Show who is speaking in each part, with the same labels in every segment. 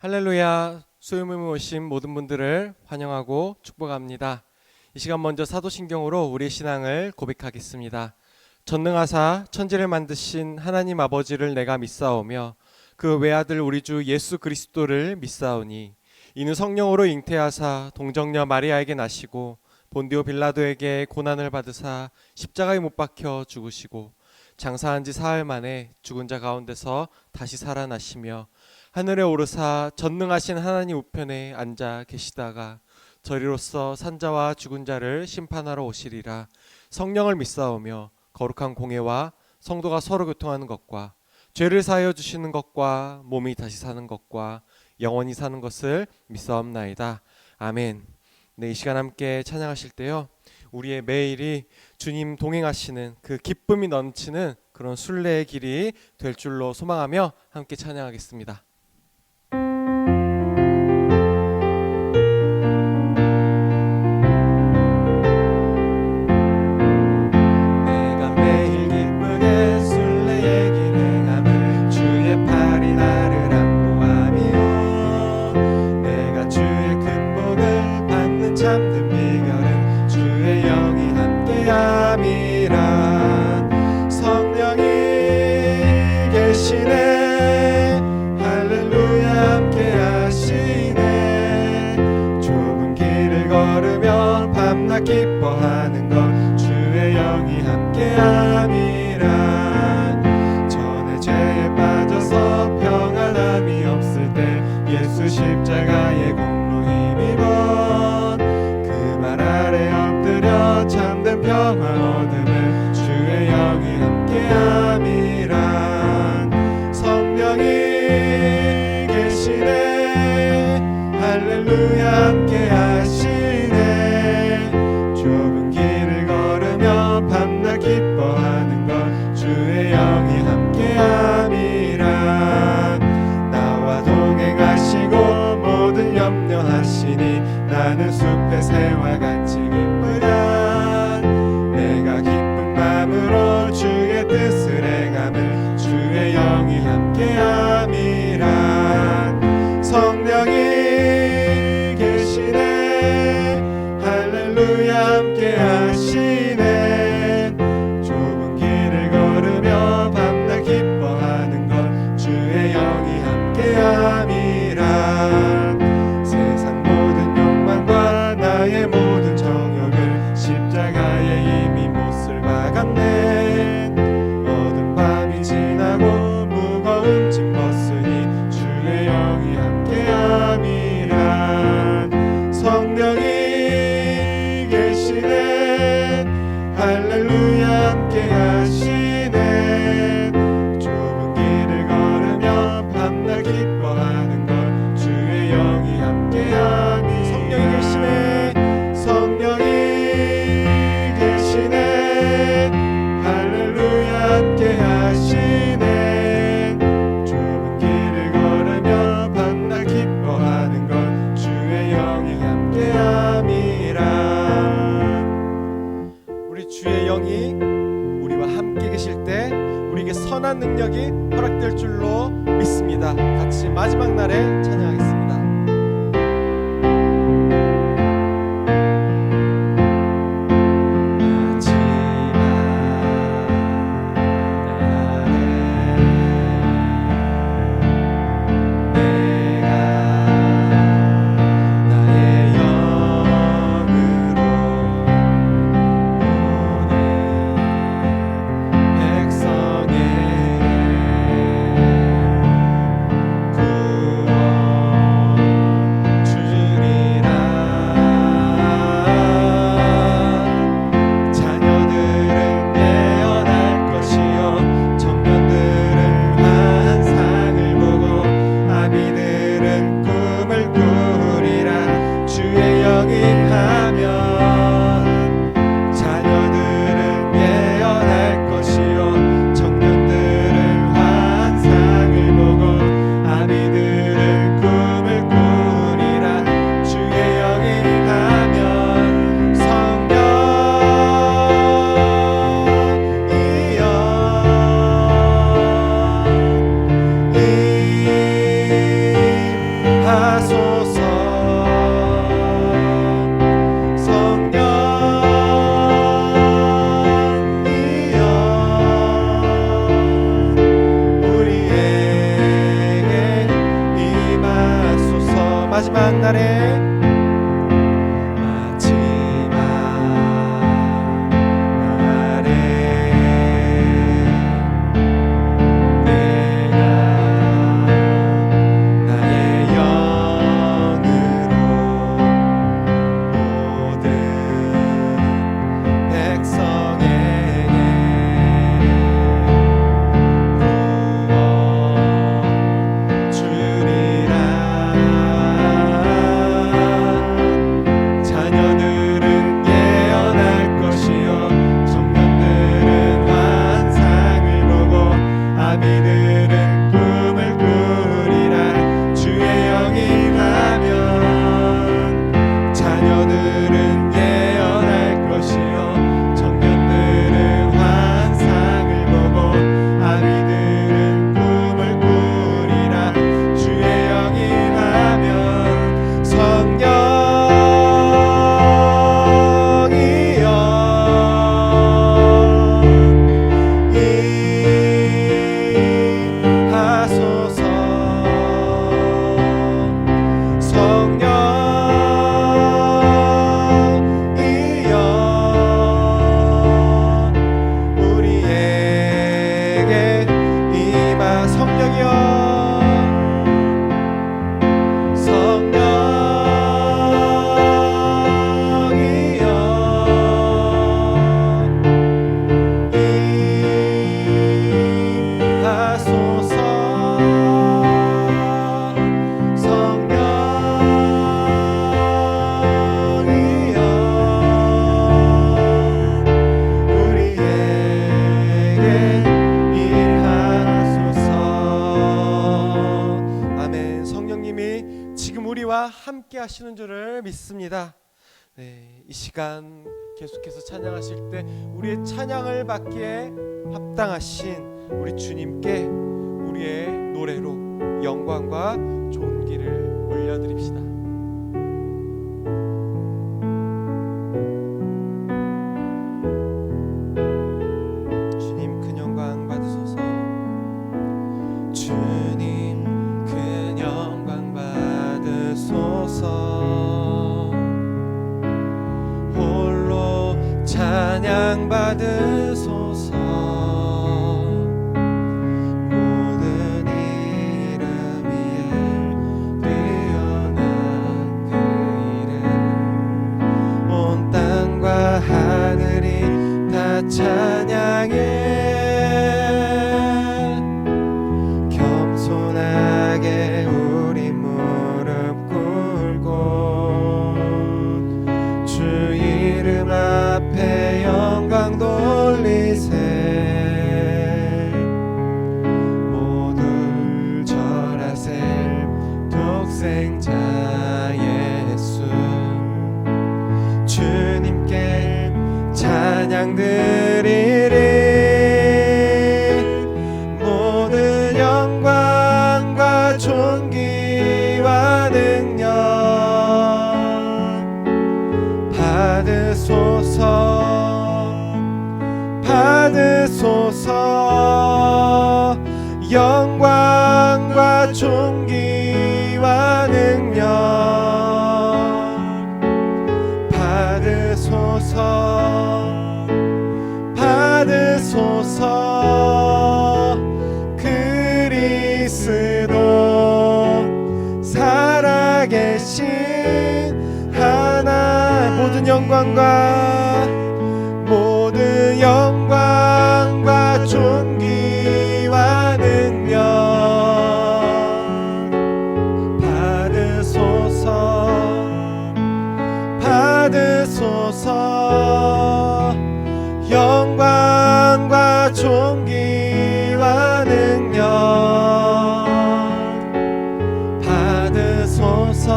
Speaker 1: 할렐루야. 수요일에 오신 모든 분들을 환영하고 축복합니다. 이 시간 먼저 사도신경으로 우리의 신앙을 고백하겠습니다. 전능하사 천지를 만드신 하나님 아버지를 내가 믿사오며 그 외아들 우리 주 예수 그리스도를 믿사오니 이는 성령으로 잉태하사 동정녀 마리아에게 나시고 본디오 빌라도에게 고난을 받으사 십자가에 못 박혀 죽으시고 장사한 지 사흘 만에 죽은 자 가운데서 다시 살아나시며 하늘에 오르사 전능하신 하나님 우편에 앉아 계시다가 저리로서 산자와 죽은 자를 심판하러 오시리라. 성령을 믿사오며 거룩한 공회와 성도가 서로 교통하는 것과 죄를 사하여 주시는 것과 몸이 다시 사는 것과 영원히 사는 것을 믿사옵나이다. 아멘. 네, 이 시간 함께 찬양하실 때요, 우리의 매일이 주님 동행하시는 그 기쁨이 넘치는 그런 순례의 길이 될 줄로 소망하며 함께 찬양하겠습니다.
Speaker 2: 참된 비결은 주의 영이 함께함이라. 성령이 계시네. 할렐루야 함께하시네. 좁은 길을 걸으며 밤낮 기뻐하는 것 주의 영이 함께함이라. 전에 죄에 빠져서 평안함이 없을 때 예수 십자가의 공로 힘입어 참된 평화 얻음을 주의 영이 함께함이라. 성령이 계시네. 할렐루야 함께하시네. 좁은 길을 걸으며 밤낮 기뻐하는 것 주의 영이 함께함이라. 나와 동행하시고 모든 염려하시니 나는 숲의 새와 같이 주의 뜻을 행함을 주의 영이 함께함이라. 성령이 계시네. 할렐루야 함께하시네. 좁은 길을 걸으며 밤낮 기뻐하는 것 주의 영이 함께함이라. 세상 모든 욕망과 나의 모든 정욕을 십자가에 이미 못을 박았네. 무거운 짐 벗으니 주의 영이 함께함이라. 성령이 계시네. 할렐루야 함께하시네. 좁은 길을 걸으며 밤낮 기뻐하는 것 주의 영이 함께함이. 성령이 계시네. 성령이 계시네. 할렐루야 함께하시네.
Speaker 1: 주의 영이 우리와 함께 계실 때 우리에게 선한 능력이 허락될 줄로 믿습니다. 같이 마지막 날에 찬양하겠습니다.
Speaker 2: 백성의
Speaker 1: 함께 하시는 줄을 믿습니다. 네, 이 시간 계속해서 찬양하실 때 우리의 찬양을 받기에 합당하신 우리 주님께 우리의 노래로 영광과 존귀를 올려드립시다. 주님 큰 영광 받으소서. 주님 큰 영광 받으소서. 홀로 찬양 받으소서. 모든 이름 위에 뛰어난 그 이름, 온 땅과 하늘이 다 찬양해. 겸손하게 우리 무릎 꿇고 주 이름 앞에 영광 돌리세. 모두 절하세. 독생자 예수 주님께 찬양 드리리. 모든 영광과 존귀와 능력 받으소서. 받으소서. 영광과 존귀와 능력 받으소서. 받으소서. 그리스도 살아계신 하나. 모든 영광과 존귀와 능력 받으소서. 받으소서. 영광과 존귀와 능력 받으소서.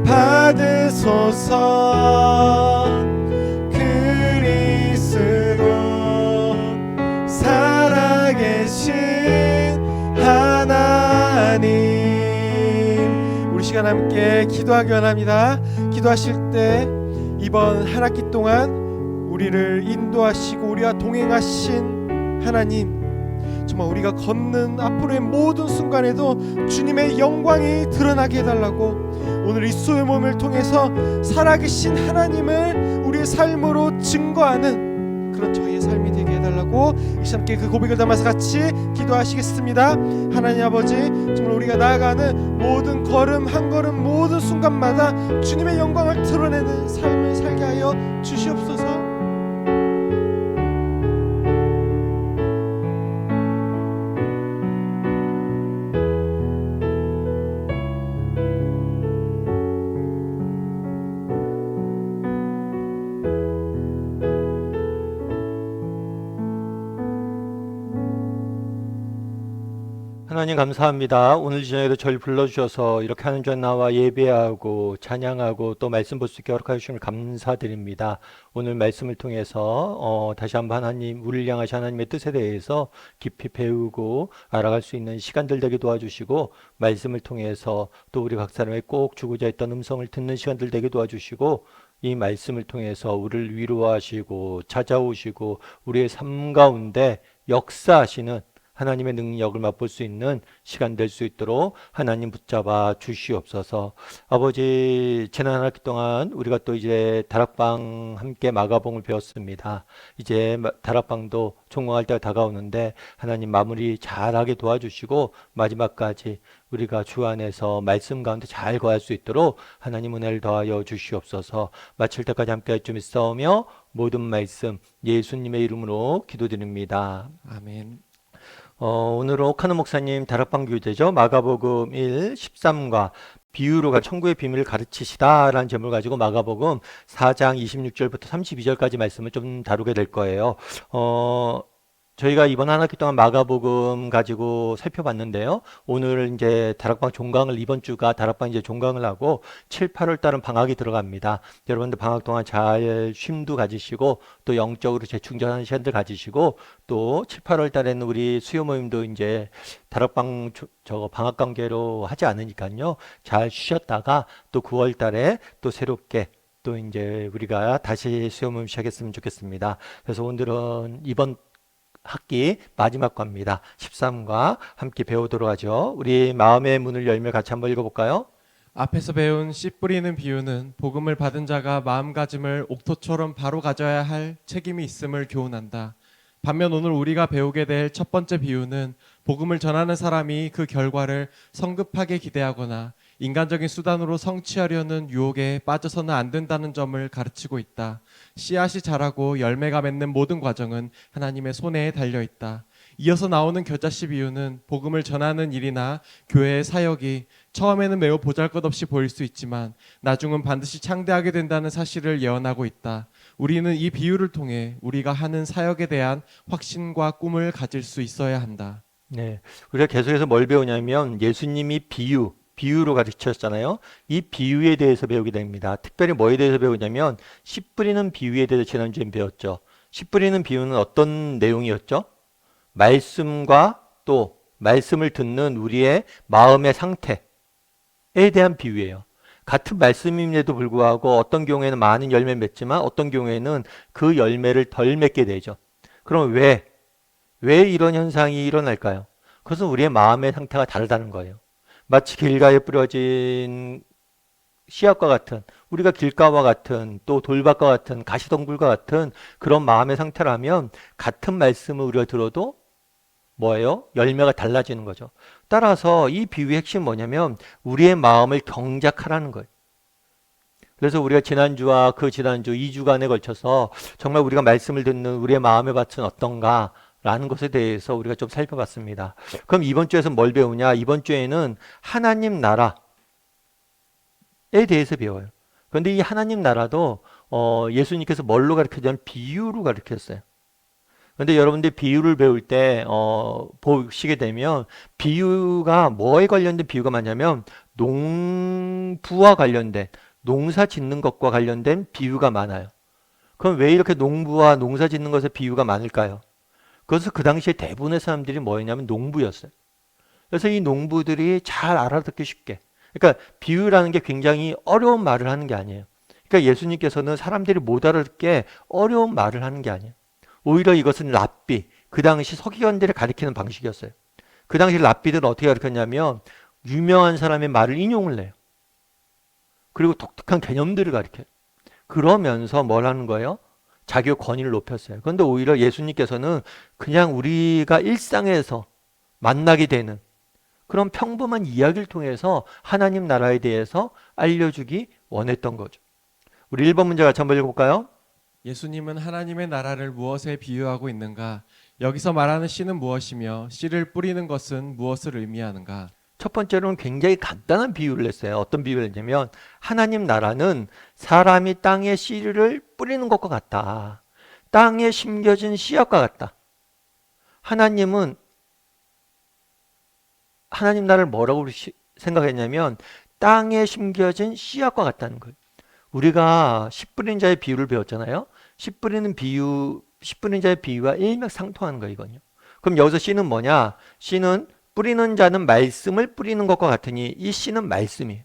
Speaker 1: 받으소서. 그리스도 살아계신 하나님. 우리 시간 함께 기도하기 원합니다. 기도하실 때 이번 한 학기 동안 우리를 인도하시고 우리와 동행하신 하나님, 정말 우리가 걷는 앞으로의 모든 순간에도 주님의 영광이 드러나게 해달라고, 오늘 이 수요일 모임을 통해서 살아계신 하나님을 우리의 삶으로 증거하는 그런 저희의 삶이 되게 해달라고 이 시간 함께 그 고백을 담아서 같이 기도하시겠습니다. 하나님 아버지, 정말 우리가 나아가는 모든 걸음 한 걸음 모든 순간마다 주님의 영광을 드러내는 삶을 살게 하여 주시옵소서.
Speaker 3: 하나님 감사합니다. 오늘 저녁에도 저를 불러주셔서 이렇게 하는 줄 나와 예배하고 찬양하고 또 말씀 볼 수 있게 허락하여 주심을 감사드립니다. 오늘 말씀을 통해서 다시 한번 하나님, 우리를 향하신 하나님의 뜻에 대해서 깊이 배우고 알아갈 수 있는 시간들 되게 도와주시고, 말씀을 통해서 또 우리 각 사람의 꼭 주고자 했던 음성을 듣는 시간들 되게 도와주시고, 이 말씀을 통해서 우리를 위로하시고 찾아오시고 우리의 삶 가운데 역사하시는 하나님의 능력을 맛볼 수 있는 시간 될 수 있도록 하나님 붙잡아 주시옵소서. 아버지, 지난 한 학기 동안 우리가 또 이제 다락방 함께 마가복음을 배웠습니다. 이제 다락방도 종강할 때가 다가오는데 하나님 마무리 잘하게 도와주시고 마지막까지 우리가 주 안에서 말씀 가운데 잘 거할 수 있도록 하나님 은혜를 더하여 주시옵소서. 마칠 때까지 함께 좀 있사오며 모든 말씀 예수님의 이름으로 기도드립니다.
Speaker 1: 아멘.
Speaker 3: 오늘 옥하는 목사님 다락방 교재죠. 마가복음 1, 13과 비유로 천국의 비밀을 가르치시다 라는 제목을 가지고 마가복음 4장 26절부터 32절까지 말씀을 좀 다루게 될 거예요. 저희가 이번 한 학기 동안 마가복음 가지고 살펴봤는데요. 오늘 이제 다락방 종강을 이번 주가 다락방 이제 종강을 하고 7, 8월 달은 방학이 들어갑니다. 여러분들 방학 동안 잘 쉼도 가지시고 또 영적으로 재충전하는 시간들 가지시고 또 7, 8월 달에는 우리 수요 모임도 이제 다락방 저거 방학 관계로 하지 않으니까요. 잘 쉬셨다가 또 9월 달에 또 새롭게 또 이제 우리가 다시 수요 모임 시작했으면 좋겠습니다. 그래서 오늘은 이번 학기 마지막 과입니다. 13과 함께 배우도록 하죠. 우리 마음의 문을 열며 같이 한번 읽어볼까요?
Speaker 1: 앞에서 배운 씨 뿌리는 비유는 복음을 받은 자가 마음가짐을 옥토처럼 바로 가져야 할 책임이 있음을 교훈한다. 반면 오늘 우리가 배우게 될 첫 번째 비유는 복음을 전하는 사람이 그 결과를 성급하게 기대하거나 인간적인 수단으로 성취하려는 유혹에 빠져서는 안 된다는 점을 가르치고 있다. 씨앗이 자라고 열매가 맺는 모든 과정은 하나님의 손에 달려 있다. 이어서 나오는 겨자씨 비유는 복음을 전하는 일이나 교회의 사역이 처음에는 매우 보잘것없이 보일 수 있지만 나중은 반드시 창대하게 된다는 사실을 예언하고 있다. 우리는 이 비유를 통해 우리가 하는 사역에 대한 확신과 꿈을 가질 수 있어야 한다.
Speaker 3: 네, 우리가 계속해서 뭘 배우냐면 예수님이 비유로 가르치셨잖아요. 이 비유에 대해서 배우게 됩니다. 특별히 뭐에 대해서 배우냐면 씨 뿌리는 비유에 대해서 지난주에 배웠죠. 씨 뿌리는 비유는 어떤 내용이었죠? 말씀과 또 말씀을 듣는 우리의 마음의 상태에 대한 비유예요. 같은 말씀임에도 불구하고 어떤 경우에는 많은 열매를 맺지만 어떤 경우에는 그 열매를 덜 맺게 되죠. 그럼 왜 이런 현상이 일어날까요? 그것은 우리의 마음의 상태가 다르다는 거예요. 마치 길가에 뿌려진 씨앗과 같은, 우리가 길가와 같은 또 돌밭과 같은 가시덩굴과 같은 그런 마음의 상태라면 같은 말씀을 우리가 들어도 뭐예요? 열매가 달라지는 거죠. 따라서 이 비유의 핵심은 뭐냐면 우리의 마음을 경작하라는 거예요. 그래서 우리가 지난주와 그 지난주 2주간에 걸쳐서 정말 우리가 말씀을 듣는 우리의 마음의 밭은 어떤가 라는 것에 대해서 우리가 좀 살펴봤습니다. 그럼 이번 주에서 뭘 배우냐? 이번 주에는 하나님 나라에 대해서 배워요. 그런데 이 하나님 나라도 예수님께서 뭘로 가르쳐주냐면 비유로 가르쳤어요. 그런데 여러분들 비유를 배울 때 보시게 되면 비유가 뭐에 관련된 비유가 많냐면 농부와 관련된 농사 짓는 것과 관련된 비유가 많아요. 그럼 왜 이렇게 농부와 농사 짓는 것에 비유가 많을까요? 그것은 그 당시에 대부분의 사람들이 뭐였냐면 농부였어요. 그래서 이 농부들이 잘 알아듣기 쉽게. 그러니까 비유라는 게 굉장히 어려운 말을 하는 게 아니에요. 그러니까 예수님께서는 사람들이 못 알아듣게 어려운 말을 하는 게 아니에요. 오히려 이것은 랍비, 그 당시 서기관들을 가리키는 방식이었어요. 그 당시 랍비들은 어떻게 가르쳤냐면 유명한 사람의 말을 인용을 해요. 그리고 독특한 개념들을 가르쳐요. 그러면서 뭘 하는 거예요? 자기의 권위를 높였어요. 그런데 오히려 예수님께서는 그냥 우리가 일상에서 만나게 되는 그런 평범한 이야기를 통해서 하나님 나라에 대해서 알려주기 원했던 거죠. 우리 1번 문제 같이 한번 읽어볼까요?
Speaker 1: 예수님은 하나님의 나라를 무엇에 비유하고 있는가? 여기서 말하는 씨는 무엇이며 씨를 뿌리는 것은 무엇을 의미하는가?
Speaker 3: 첫 번째로는 굉장히 간단한 비유를 했어요. 어떤 비유를 했냐면 하나님 나라는 사람이 땅에 씨를 뿌리는 것과 같다. 땅에 심겨진 씨앗과 같다. 하나님은 하나님 나라를 뭐라고 생각했냐면 땅에 심겨진 씨앗과 같다는 거예요. 우리가 씨 뿌리는 자의 비유를 배웠잖아요. 씨 뿌리는 자의 비유와 일맥상통하는 거예요, 이건요. 그럼 여기서 씨는 뭐냐? 씨는 뿌리는 자는 말씀을 뿌리는 것과 같으니 이 씨는 말씀이에요.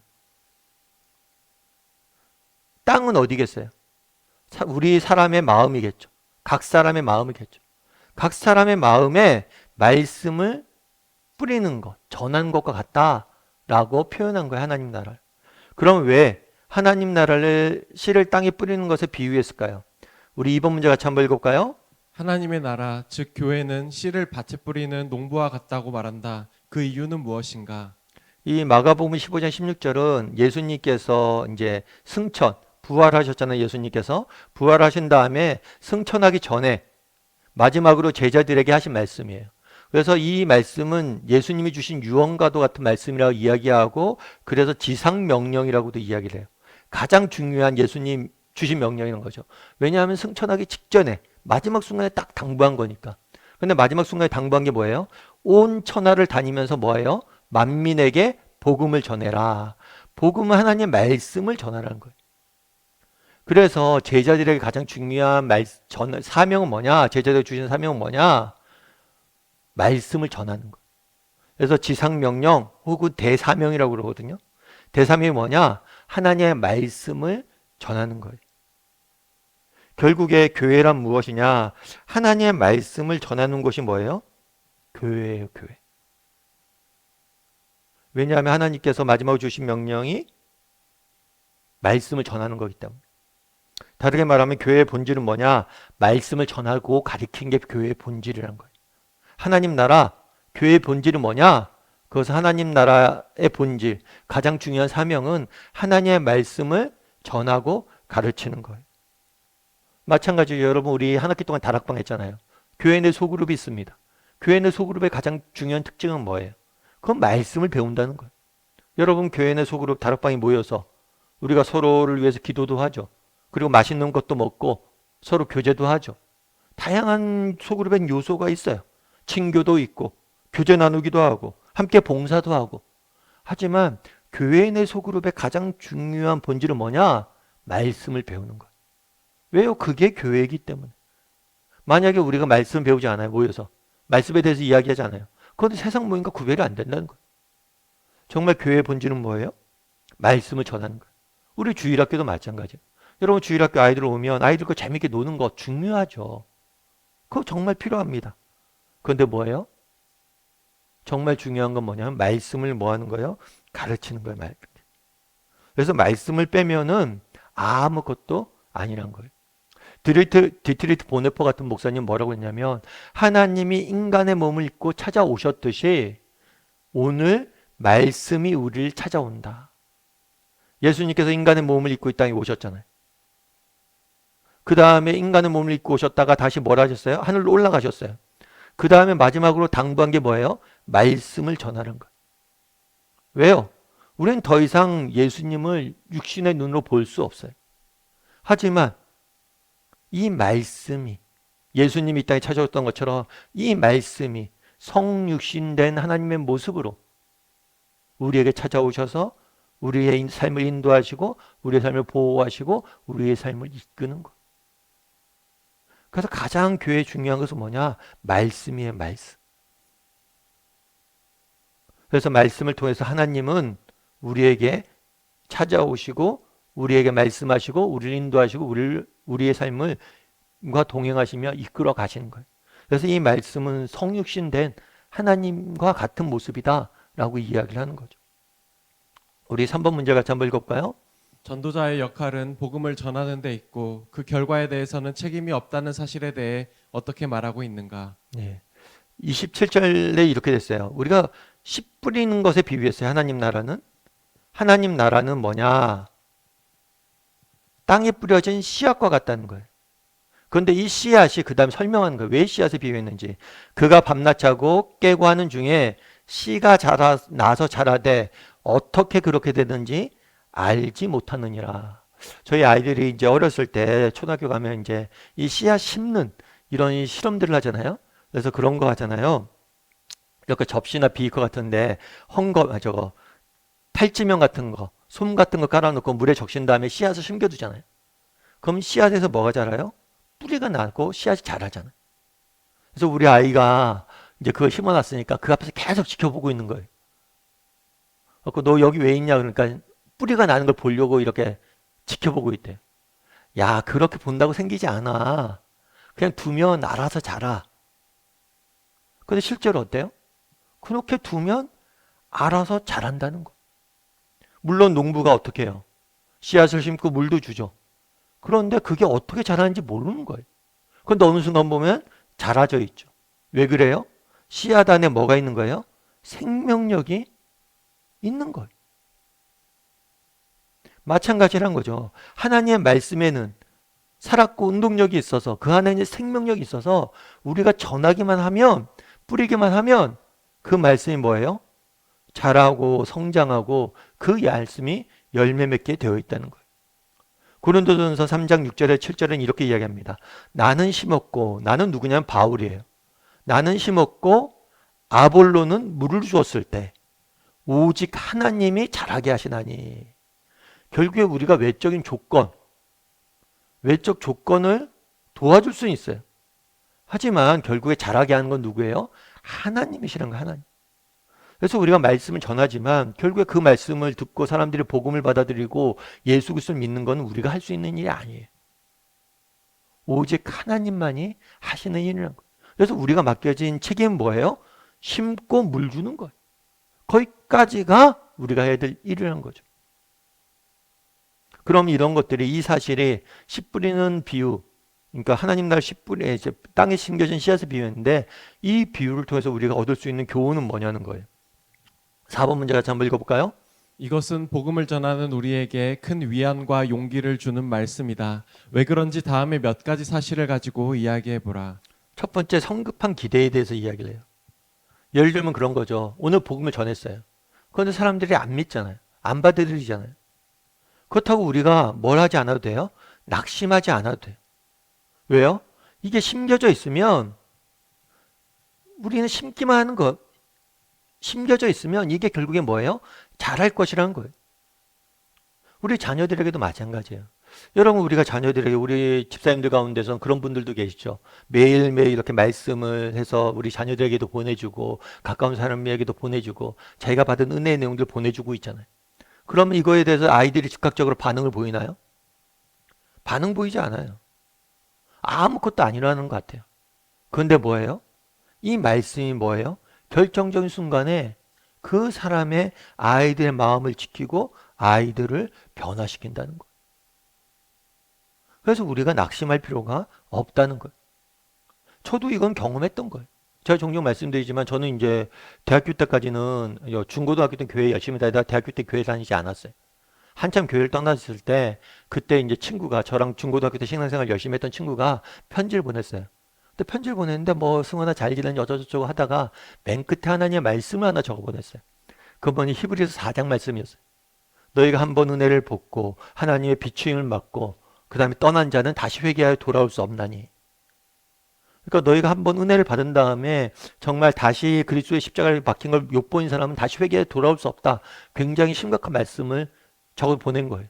Speaker 3: 땅은 어디겠어요? 우리 사람의 마음이겠죠. 각 사람의 마음이겠죠. 각 사람의 마음에 말씀을 뿌리는 것, 전하는 것과 같다라고 표현한 거예요, 하나님 나라를. 그럼 왜 하나님 나라를 씨를 땅에 뿌리는 것에 비유했을까요? 우리 2번 문제 같이 한번 읽어볼까요?
Speaker 1: 하나님의 나라, 즉 교회는 씨를 밭에 뿌리는 농부와 같다고 말한다. 그 이유는 무엇인가?
Speaker 3: 이 마가복음 15장 16절은 예수님께서 이제 부활하셨잖아요. 예수님께서 부활하신 다음에 승천하기 전에 마지막으로 제자들에게 하신 말씀이에요. 그래서 이 말씀은 예수님이 주신 유언과도 같은 말씀이라고 이야기하고 그래서 지상명령이라고도 이야기를 해요. 가장 중요한 예수님 주신 명령이라는 거죠. 왜냐하면 승천하기 직전에 마지막 순간에 딱 당부한 거니까. 근데 마지막 순간에 당부한 게 뭐예요? 온 천하를 다니면서 뭐예요? 만민에게 복음을 전해라. 복음은 하나님의 말씀을 전하라는 거예요. 그래서 제자들에게 가장 중요한 사명은 뭐냐? 제자들에게 주신 사명은 뭐냐? 말씀을 전하는 거예요. 그래서 지상명령 혹은 대사명이라고 그러거든요. 대사명이 뭐냐? 하나님의 말씀을 전하는 거예요. 결국에 교회란 무엇이냐? 하나님의 말씀을 전하는 것이 뭐예요? 교회예요, 교회. 왜냐하면 하나님께서 마지막으로 주신 명령이 말씀을 전하는 거기 때문에. 다르게 말하면 교회의 본질은 뭐냐? 말씀을 전하고 가르치는 게 교회의 본질이라는 거예요. 하나님 나라, 교회의 본질은 뭐냐? 그것은 하나님 나라의 본질, 가장 중요한 사명은 하나님의 말씀을 전하고 가르치는 거예요. 마찬가지로 여러분 우리 한 학기 동안 다락방 했잖아요. 교회 내 소그룹이 있습니다. 교회 내 소그룹의 가장 중요한 특징은 뭐예요? 그건 말씀을 배운다는 거예요. 여러분 교회 내 소그룹 다락방이 모여서 우리가 서로를 위해서 기도도 하죠. 그리고 맛있는 것도 먹고 서로 교제도 하죠. 다양한 소그룹엔 요소가 있어요. 친교도 있고 교제 나누기도 하고 함께 봉사도 하고. 하지만 교회 내 소그룹의 가장 중요한 본질은 뭐냐? 말씀을 배우는 거예요. 왜요? 그게 교회이기 때문에. 만약에 우리가 말씀 배우지 않아요. 모여서. 말씀에 대해서 이야기하지 않아요. 그건 세상 모임과 구별이 안 된다는 거예요. 정말 교회의 본질은 뭐예요? 말씀을 전하는 거예요. 우리 주일학교도 마찬가지예요. 여러분 주일학교 아이들 오면 아이들과 재밌게 노는 거 중요하죠. 그거 정말 필요합니다. 그런데 뭐예요? 정말 중요한 건 뭐냐면 말씀을 뭐 하는 거예요? 가르치는 거예요. 그래서 말씀을 빼면은 아무것도 아니란 거예요. 디트리트 보네퍼 같은 목사님 뭐라고 했냐면 하나님이 인간의 몸을 입고 찾아오셨듯이 오늘 말씀이 우리를 찾아온다. 예수님께서 인간의 몸을 입고 이 땅에 오셨잖아요. 그 다음에 인간의 몸을 입고 오셨다가 다시 뭘 하셨어요? 하늘로 올라가셨어요. 그 다음에 마지막으로 당부한 게 뭐예요? 말씀을 전하는 거예요. 왜요? 우리는 더 이상 예수님을 육신의 눈으로 볼 수 없어요. 하지만 이 말씀이 예수님이 이 땅에 찾아왔던 것처럼 이 말씀이 성육신된 하나님의 모습으로 우리에게 찾아오셔서 우리의 삶을 인도하시고 우리의 삶을 보호하시고 우리의 삶을 이끄는 것. 그래서 가장 교회에 중요한 것은 뭐냐? 말씀이에요. 말씀. 그래서 말씀을 통해서 하나님은 우리에게 찾아오시고 우리에게 말씀하시고 우리를 인도하시고 우리의 삶을 과 동행하시며 이끌어 가시는 거예요. 그래서 이 말씀은 성육신된 하나님과 같은 모습이다라고 이야기를 하는 거죠. 우리 3번 문제 같이 한번 읽어볼까요?
Speaker 1: 전도자의 역할은 복음을 전하는 데 있고 그 결과에 대해서는 책임이 없다는 사실에 대해 어떻게 말하고 있는가?
Speaker 3: 네. 27절에 이렇게 됐어요. 우리가 씨 뿌리는 것에 비유했어요. 하나님 나라는 뭐냐? 땅에 뿌려진 씨앗과 같다는 거예요. 그런데 이 씨앗이 그 다음에 설명하는 거예요. 왜 씨앗에 비유했는지. 그가 밤낮 자고 깨고 하는 중에 씨가 나서 자라되 어떻게 그렇게 되는지 알지 못하느니라. 저희 아이들이 이제 어렸을 때 초등학교 가면 이제 이 씨앗 심는 이런 실험들을 하잖아요. 그래서 그런 거 하잖아요. 이렇게 접시나 비커 같은데 탈지면 같은 거, 솜 같은 거 깔아놓고 물에 적신 다음에 씨앗을 숨겨두잖아요. 그럼 씨앗에서 뭐가 자라요? 뿌리가 나고 씨앗이 자라잖아요. 그래서 우리 아이가 이제 그걸 심어놨으니까 그 앞에서 계속 지켜보고 있는 거예요. 너 여기 왜 있냐 그러니까 뿌리가 나는 걸 보려고 이렇게 지켜보고 있대요. 야, 그렇게 본다고 생기지 않아. 그냥 두면 알아서 자라. 근데 실제로 어때요? 그렇게 두면 알아서 자란다는 거. 물론 농부가 어떻게 해요? 씨앗을 심고 물도 주죠. 그런데 그게 어떻게 자라는지 모르는 거예요. 그런데 어느 순간 보면 자라져 있죠. 왜 그래요? 씨앗 안에 뭐가 있는 거예요? 생명력이 있는 거예요. 마찬가지란 거죠. 하나님의 말씀에는 살았고 운동력이 있어서 그 안에 생명력이 있어서 우리가 전하기만 하면 뿌리기만 하면 그 말씀이 뭐예요? 자라고 성장하고 그 말씀이 열매 맺게 되어 있다는 거예요. 고린도전서 3장 6절에 7절은 이렇게 이야기합니다. 나는 심었고 나는 누구냐면 바울이에요. 나는 심었고 아볼로는 물을 주었을 때 오직 하나님이 자라게 하시나니. 결국에 우리가 외적인 조건, 외적 조건을 도와줄 수는 있어요. 하지만 결국에 자라게 하는 건 누구예요? 하나님이시라는 거예요. 하나님. 그래서 우리가 말씀을 전하지만 결국에 그 말씀을 듣고 사람들이 복음을 받아들이고 예수 그리스도를 믿는 건 우리가 할 수 있는 일이 아니에요. 오직 하나님만이 하시는 일이라는 거예요. 그래서 우리가 맡겨진 책임은 뭐예요? 심고 물 주는 거예요. 거기까지가 우리가 해야 될 일이라는 거죠. 그럼 이런 것들이, 이 사실이 씨 뿌리는 비유, 그러니까 하나님 나라 씨 뿌리, 이제 땅에 심겨진 씨앗의 비유인데, 이 비유를 통해서 우리가 얻을 수 있는 교훈은 뭐냐는 거예요. 4번 문제 같이 한번 읽어볼까요?
Speaker 1: 이것은 복음을 전하는 우리에게 큰 위안과 용기를 주는 말씀이다. 왜 그런지 다음에 몇 가지 사실을 가지고 이야기해보라.
Speaker 3: 첫 번째, 성급한 기대에 대해서 이야기를 해요. 예를 들면 그런 거죠. 오늘 복음을 전했어요. 그런데 사람들이 안 믿잖아요. 안 받아들이잖아요. 그렇다고 우리가 뭘 하지 않아도 돼요? 낙심하지 않아도 돼요. 왜요? 이게 심겨져 있으면, 우리는 심기만 하는 것, 심겨져 있으면 이게 결국에 뭐예요? 잘할 것이라는 거예요. 우리 자녀들에게도 마찬가지예요. 여러분, 우리가 자녀들에게, 우리 집사님들 가운데서는 그런 분들도 계시죠. 매일매일 이렇게 말씀을 해서 우리 자녀들에게도 보내주고 가까운 사람에게도 보내주고 자기가 받은 은혜의 내용들 보내주고 있잖아요. 그러면 이거에 대해서 아이들이 즉각적으로 반응을 보이나요? 반응 보이지 않아요. 아무것도 안 일어나는 것 같아요. 그런데 뭐예요? 이 말씀이 뭐예요? 결정적인 순간에 그 사람의, 아이들의 마음을 지키고 아이들을 변화시킨다는 거예요. 그래서 우리가 낙심할 필요가 없다는 거예요. 저도 이건 경험했던 거예요. 제가 종종 말씀드리지만 저는 이제 대학교 때까지는, 중고등학교 때 교회 열심히 다니다가 대학교 때 교회 다니지 않았어요. 한참 교회를 떠났을 때, 그때 이제 친구가, 저랑 중고등학교 때 신앙생활 열심히 했던 친구가 편지를 보냈어요. 근데 편지를 보냈는데 뭐 승원아 잘 지내니 어쩌고저쩌고 하다가 맨 끝에 하나님의 말씀을 하나 적어 보냈어요. 그분이 히브리서 4장 말씀이었어요. 너희가 한 번 은혜를 받고 하나님의 비추임을 받고 그 다음에 떠난 자는 다시 회개하여 돌아올 수 없나니. 그러니까 너희가 한 번 은혜를 받은 다음에 정말 다시 그리스도의 십자가를 박힌 걸 욕보인 사람은 다시 회개하여 돌아올 수 없다. 굉장히 심각한 말씀을 적어 보낸 거예요.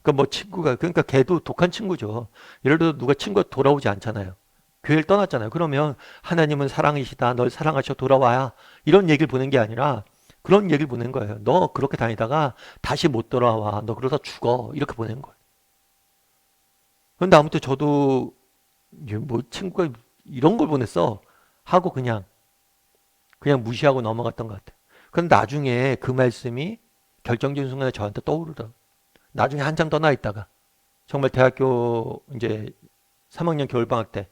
Speaker 3: 그러니까 뭐 친구가, 그러니까 걔도 독한 친구죠. 예를 들어 누가 친구가 돌아오지 않잖아요. 교회를 떠났잖아요. 그러면 하나님은 사랑이시다. 널 사랑하셔 돌아와야, 이런 얘기를 보낸 게 아니라 그런 얘기를 보낸 거예요. 너 그렇게 다니다가 다시 못 돌아와. 너 그러다 죽어. 이렇게 보낸 거예요. 그런데 아무튼 저도 뭐 친구가 이런 걸 보냈어 하고 그냥 무시하고 넘어갔던 것 같아요. 그런데 나중에 그 말씀이 결정적인 순간에 저한테 떠오르더라고요. 나중에 한참 떠나 있다가 정말 대학교 이제 3학년 겨울방학 때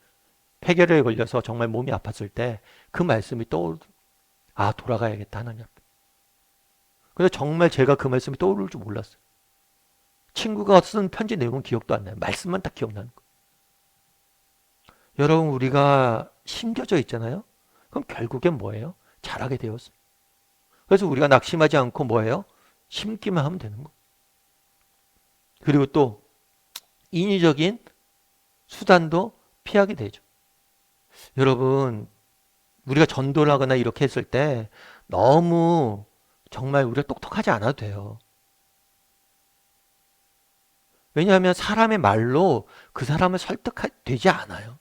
Speaker 3: 폐결에 걸려서 정말 몸이 아팠을 때 그 말씀이 떠오르더라고요. 아, 돌아가야겠다 하나님 앞에. 근데 정말 제가 그 말씀이 떠오를 줄 몰랐어요. 친구가 쓴 편지 내용은 기억도 안 나요. 말씀만 딱 기억나는 거예요. 여러분, 우리가 심겨져 있잖아요. 그럼 결국엔 뭐예요? 자라게 되었어요. 그래서 우리가 낙심하지 않고 뭐예요? 심기만 하면 되는 거예요. 그리고 또 인위적인 수단도 피하게 되죠. 여러분, 우리가 전도를 하거나 이렇게 했을 때 너무 정말 우리가 똑똑하지 않아도 돼요. 왜냐하면 사람의 말로 그 사람을 설득되지 않아요.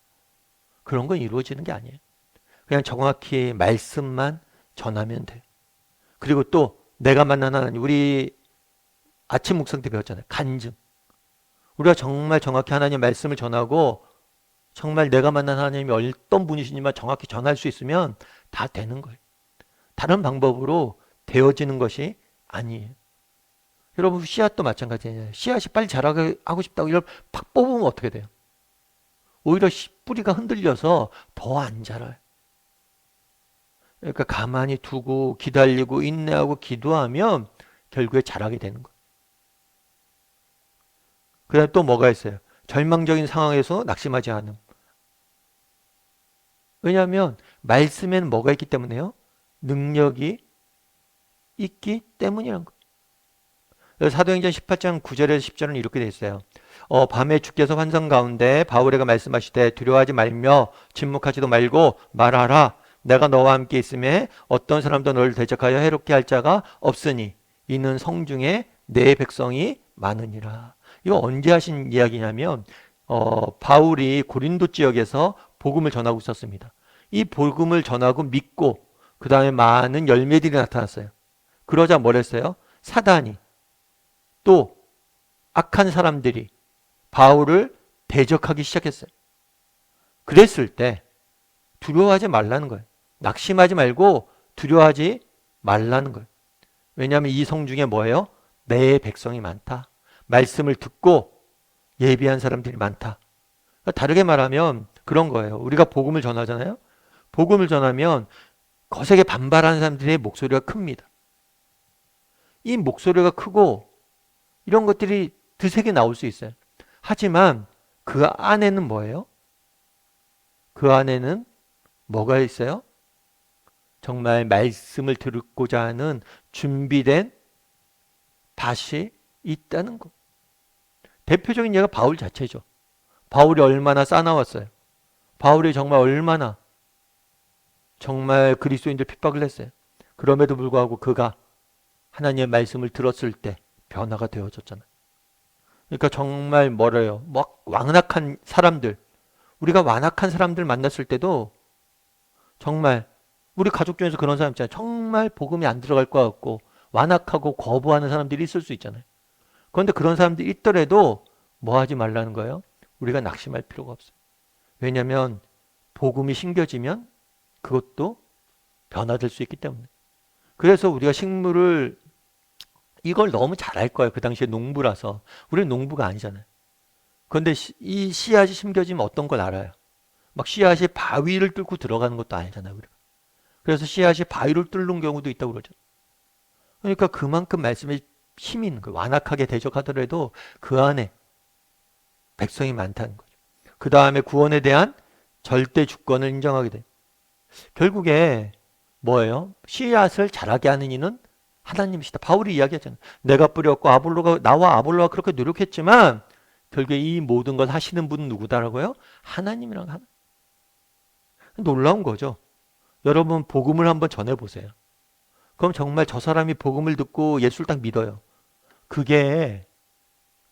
Speaker 3: 그런 건 이루어지는 게 아니에요. 그냥 정확히 말씀만 전하면 돼요. 그리고 또 내가 만난 하나님, 우리 아침 묵상 때 배웠잖아요. 간증. 우리가 정말 정확히 하나님 말씀을 전하고 정말 내가 만난 하나님이 어떤 분이시지만 정확히 전할 수 있으면 다 되는 거예요. 다른 방법으로 되어지는 것이 아니에요. 여러분, 씨앗도 마찬가지예요. 씨앗이 빨리 자라게 하고 싶다고 이걸 팍 뽑으면 어떻게 돼요? 오히려 뿌리가 흔들려서 더 안 자라요. 그러니까 가만히 두고 기다리고 인내하고 기도하면 결국에 자라게 되는 거예요. 그 다음에 또 뭐가 있어요? 절망적인 상황에서 낙심하지 않음. 왜냐하면 말씀에는 뭐가 있기 때문에요? 능력이 있기 때문이란 거예요. 사도행전 18장 9절에서 10절은 이렇게 돼 있어요. 밤에 주께서 환상 가운데 바울에게 말씀하시되 두려워하지 말며 침묵하지도 말고 말하라. 내가 너와 함께 있음에 어떤 사람도 너를 대적하여 해롭게 할 자가 없으니 이는 성중에 내 백성이 많으니라. 이거 언제 하신 이야기냐면 바울이 고린도 지역에서 복음을 전하고 있었습니다. 이 복음을 전하고 믿고 그 다음에 많은 열매들이 나타났어요. 그러자 뭘 했어요? 사단이 또 악한 사람들이 바울을 대적하기 시작했어요. 그랬을 때 두려워하지 말라는 거예요. 낙심하지 말고 두려워하지 말라는 거예요. 왜냐하면 이 성중에 뭐예요? 내 백성이 많다. 말씀을 듣고 예비한 사람들이 많다. 다르게 말하면 그런 거예요. 우리가 복음을 전하잖아요. 복음을 전하면 거세게 반발하는 사람들의 목소리가 큽니다. 이 목소리가 크고 이런 것들이 드세게 나올 수 있어요. 하지만 그 안에는 뭐예요? 그 안에는 뭐가 있어요? 정말 말씀을 듣고자 하는 준비된 밭이 있다는 것. 대표적인 예가 바울 자체죠. 바울이 얼마나 싸나웠어요. 바울이 정말 얼마나 정말 그리스도인들 핍박을 했어요. 그럼에도 불구하고 그가 하나님의 말씀을 들었을 때 변화가 되어졌잖아요. 그러니까 정말 멀어요. 막 완악한 사람들, 우리가 완악한 사람들 만났을 때도 정말 우리 가족 중에서 그런 사람 있잖아요. 정말 복음이 안 들어갈 것 같고 완악하고 거부하는 사람들이 있을 수 있잖아요. 그런데 그런 사람들이 있더라도 뭐 하지 말라는 거예요? 우리가 낙심할 필요가 없어요. 왜냐하면 복음이 심겨지면 그것도 변화될 수 있기 때문에. 그래서 우리가 식물을 이걸 너무 잘할 거예요. 그 당시에 농부라서. 우리는 농부가 아니잖아요. 그런데 이 씨앗이 심겨지면 어떤 걸 알아요? 막 씨앗이 바위를 뚫고 들어가는 것도 아니잖아요. 우리가. 그래서 씨앗이 바위를 뚫는 경우도 있다고 그러죠. 그러니까 그만큼 말씀에 힘이 있는 거예요. 완악하게 대적하더라도 그 안에 백성이 많다는 거죠. 그 다음에 구원에 대한 절대 주권을 인정하게 돼요. 결국에 뭐예요? 씨앗을 자라게 하는 이는 하나님이시다. 바울이 이야기했잖아요. 내가 뿌렸고 나와 아볼로가 그렇게 노력했지만 결국에 이 모든 걸 하시는 분은 누구다라고요? 하나님이라는 하나님. 놀라운 거죠. 여러분 복음을 한번 전해보세요. 그럼 정말 저 사람이 복음을 듣고 예수를 딱 믿어요. 그게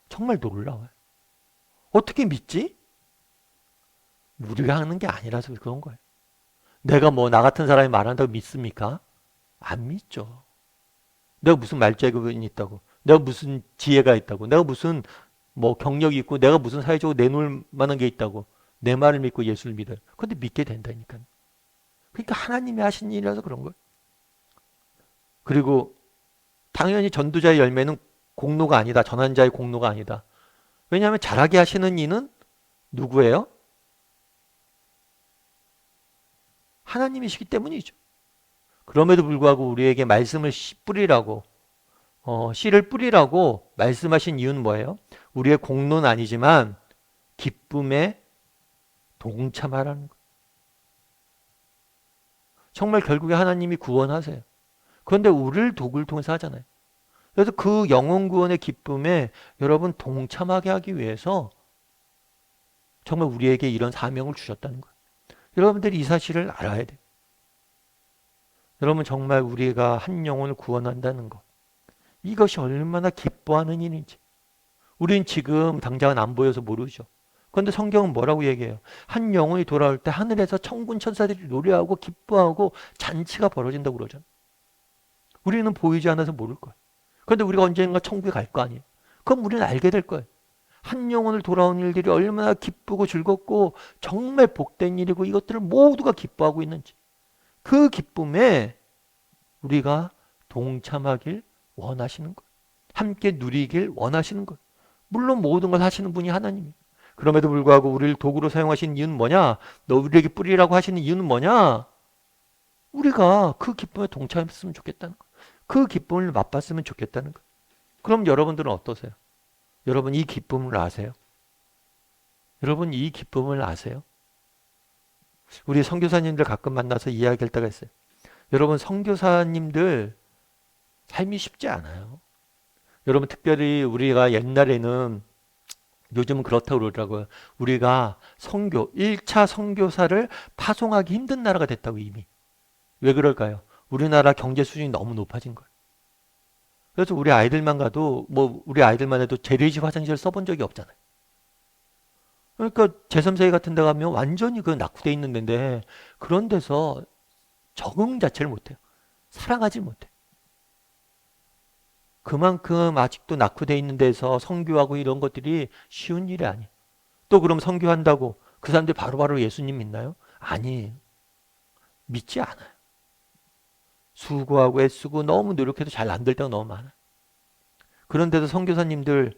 Speaker 3: 정말 놀라워요. 어떻게 믿지? 우리가 하는 게 아니라서 그런 거예요. 내가 뭐 나 같은 사람이 말한다고 믿습니까? 안 믿죠. 내가 무슨 말재주가 있다고, 내가 무슨 지혜가 있다고, 내가 무슨 뭐 경력이 있고, 내가 무슨 사회적으로 내놓을 만한 게 있다고 내 말을 믿고 예수를 믿어요. 그런데 믿게 된다니까요. 그러니까 하나님이 하신 일이라서 그런 거예요. 그리고 당연히 전도자의 열매는 공로가 아니다. 전한 자의 공로가 아니다. 왜냐하면 잘하게 하시는 이는 누구예요? 하나님이시기 때문이죠. 그럼에도 불구하고 우리에게 말씀을 뿌리라고 씨를 뿌리라고 말씀하신 이유는 뭐예요? 우리의 공로는 아니지만 기쁨에 동참하라는 거예요. 정말 결국에 하나님이 구원하세요. 그런데 우리를 도구를 통해서 하잖아요. 그래서 그 영혼 구원의 기쁨에 여러분 동참하게 하기 위해서 정말 우리에게 이런 사명을 주셨다는 거예요. 여러분들이 이 사실을 알아야 돼요. 여러분 정말 우리가 한 영혼을 구원한다는 것, 이것이 얼마나 기뻐하는 일인지 우린 지금 당장은 안 보여서 모르죠. 그런데 성경은 뭐라고 얘기해요? 한 영혼이 돌아올 때 하늘에서 천군 천사들이 노래하고 기뻐하고 잔치가 벌어진다고 그러잖아요. 우리는 보이지 않아서 모를 거예요. 그런데 우리가 언젠가 천국에 갈 거 아니에요. 그럼 우리는 알게 될 거예요. 한 영혼을 돌아온 일들이 얼마나 기쁘고 즐겁고 정말 복된 일이고 이것들을 모두가 기뻐하고 있는지, 그 기쁨에 우리가 동참하길 원하시는 거예요. 함께 누리길 원하시는 거예요. 물론 모든 걸 하시는 분이 하나님이에요. 그럼에도 불구하고 우리를 도구로 사용하시는 이유는 뭐냐? 너 우리에게 뿌리라고 하시는 이유는 뭐냐? 우리가 그 기쁨에 동참했으면 좋겠다는 거예요. 그 기쁨을 맛봤으면 좋겠다는 거예요. 그럼 여러분들은 어떠세요? 여러분 이 기쁨을 아세요? 여러분 이 기쁨을 아세요? 우리 선교사님들 가끔 만나서 이야기할 때가 있어요. 여러분 선교사님들 삶이 쉽지 않아요. 여러분 특별히 우리가 옛날에는 요즘은 그렇다고 그러더라고요. 우리가 선교, 1차 선교사를 파송하기 힘든 나라가 됐다고 이미. 왜 그럴까요? 우리나라 경제 수준이 너무 높아진 거예요. 그래서 우리 아이들만 가도 우리 아이들만 해도 재래식 화장실 써본 적이 없잖아요. 그러니까 제3세계 같은 데 가면 완전히 그 낙후돼 있는 데인데 그런 데서 적응 자체를 못해요. 사랑하지 못해요. 그만큼 아직도 낙후돼 있는 데서 선교하고 이런 것들이 쉬운 일이 아니에요. 또 그럼 선교한다고 그 사람들이 바로바로 예수님 믿나요? 아니에요. 믿지 않아요. 수고하고 애쓰고 너무 노력해도 잘 안 될 때가 너무 많아요. 그런데도 선교사님들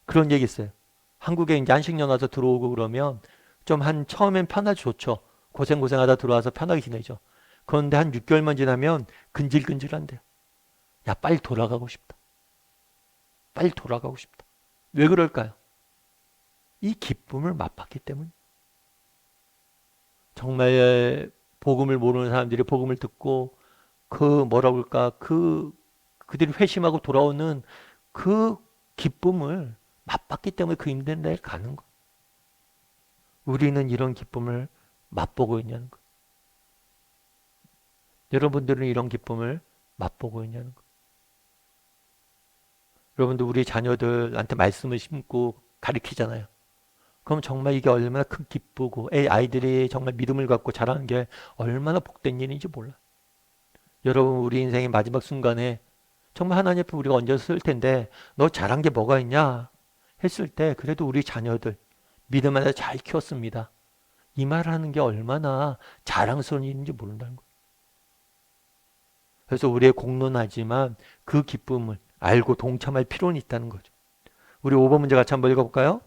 Speaker 3: 그런 얘기 있어요. 한국에 이제 안식년 와서 들어오고 그러면 좀 처음엔 편하지 좋죠. 고생하다 들어와서 편하게 지내죠. 그런데 한 6개월만 지나면 근질근질한대요. 야, 빨리 돌아가고 싶다. 빨리 돌아가고 싶다. 왜 그럴까요? 이 기쁨을 맛봤기 때문에. 정말 복음을 모르는 사람들이 복음을 듣고 뭐라고 할까? 그들이 회심하고 돌아오는 그 기쁨을 맛봤기 때문에 그 힘든 데를 가는 거예요. 우리는 이런 기쁨을 맛보고 있냐는 거예요. 여러분들은 이런 기쁨을 맛보고 있냐는 거예요. 여러분들 우리 자녀들한테 말씀을 심고 가르치잖아요. 그럼 정말 이게 얼마나 큰 기쁘고 아이들이 정말 믿음을 갖고 자라는 게 얼마나 복된 일인지 몰라. 여러분 우리 인생의 마지막 순간에 정말 하나님 앞에 우리가 얹었을 텐데 너 잘한 게 뭐가 있냐 했을 때 그래도 우리 자녀들 믿음 안에 잘 키웠습니다. 이 말하는 게 얼마나 자랑스러운 일인지 모른다는 거예요. 그래서 우리의 공론하지만 그 기쁨을 알고 동참할 필요는 있다는 거죠. 우리 5번 문제 같이 한번 읽어볼까요?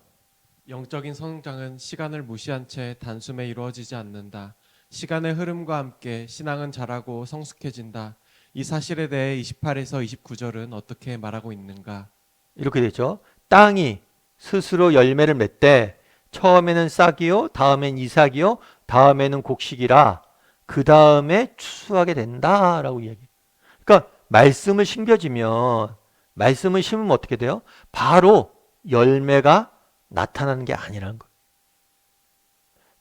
Speaker 1: 영적인 성장은 시간을 무시한 채 단숨에 이루어지지 않는다. 시간의 흐름과 함께 신앙은 자라고 성숙해진다. 이 사실에 대해 28에서 29절은 어떻게 말하고 있는가?
Speaker 3: 이렇게 되죠. 땅이 스스로 열매를 맺되 처음에는 싹이요, 다음엔 이삭이요, 다음에는 곡식이라 그 다음에 추수하게 된다라고 이야기해요. 그러니까 말씀을 심겨지면 말씀을 심으면 어떻게 돼요? 바로 열매가 나타나는 게 아니라는 거예요.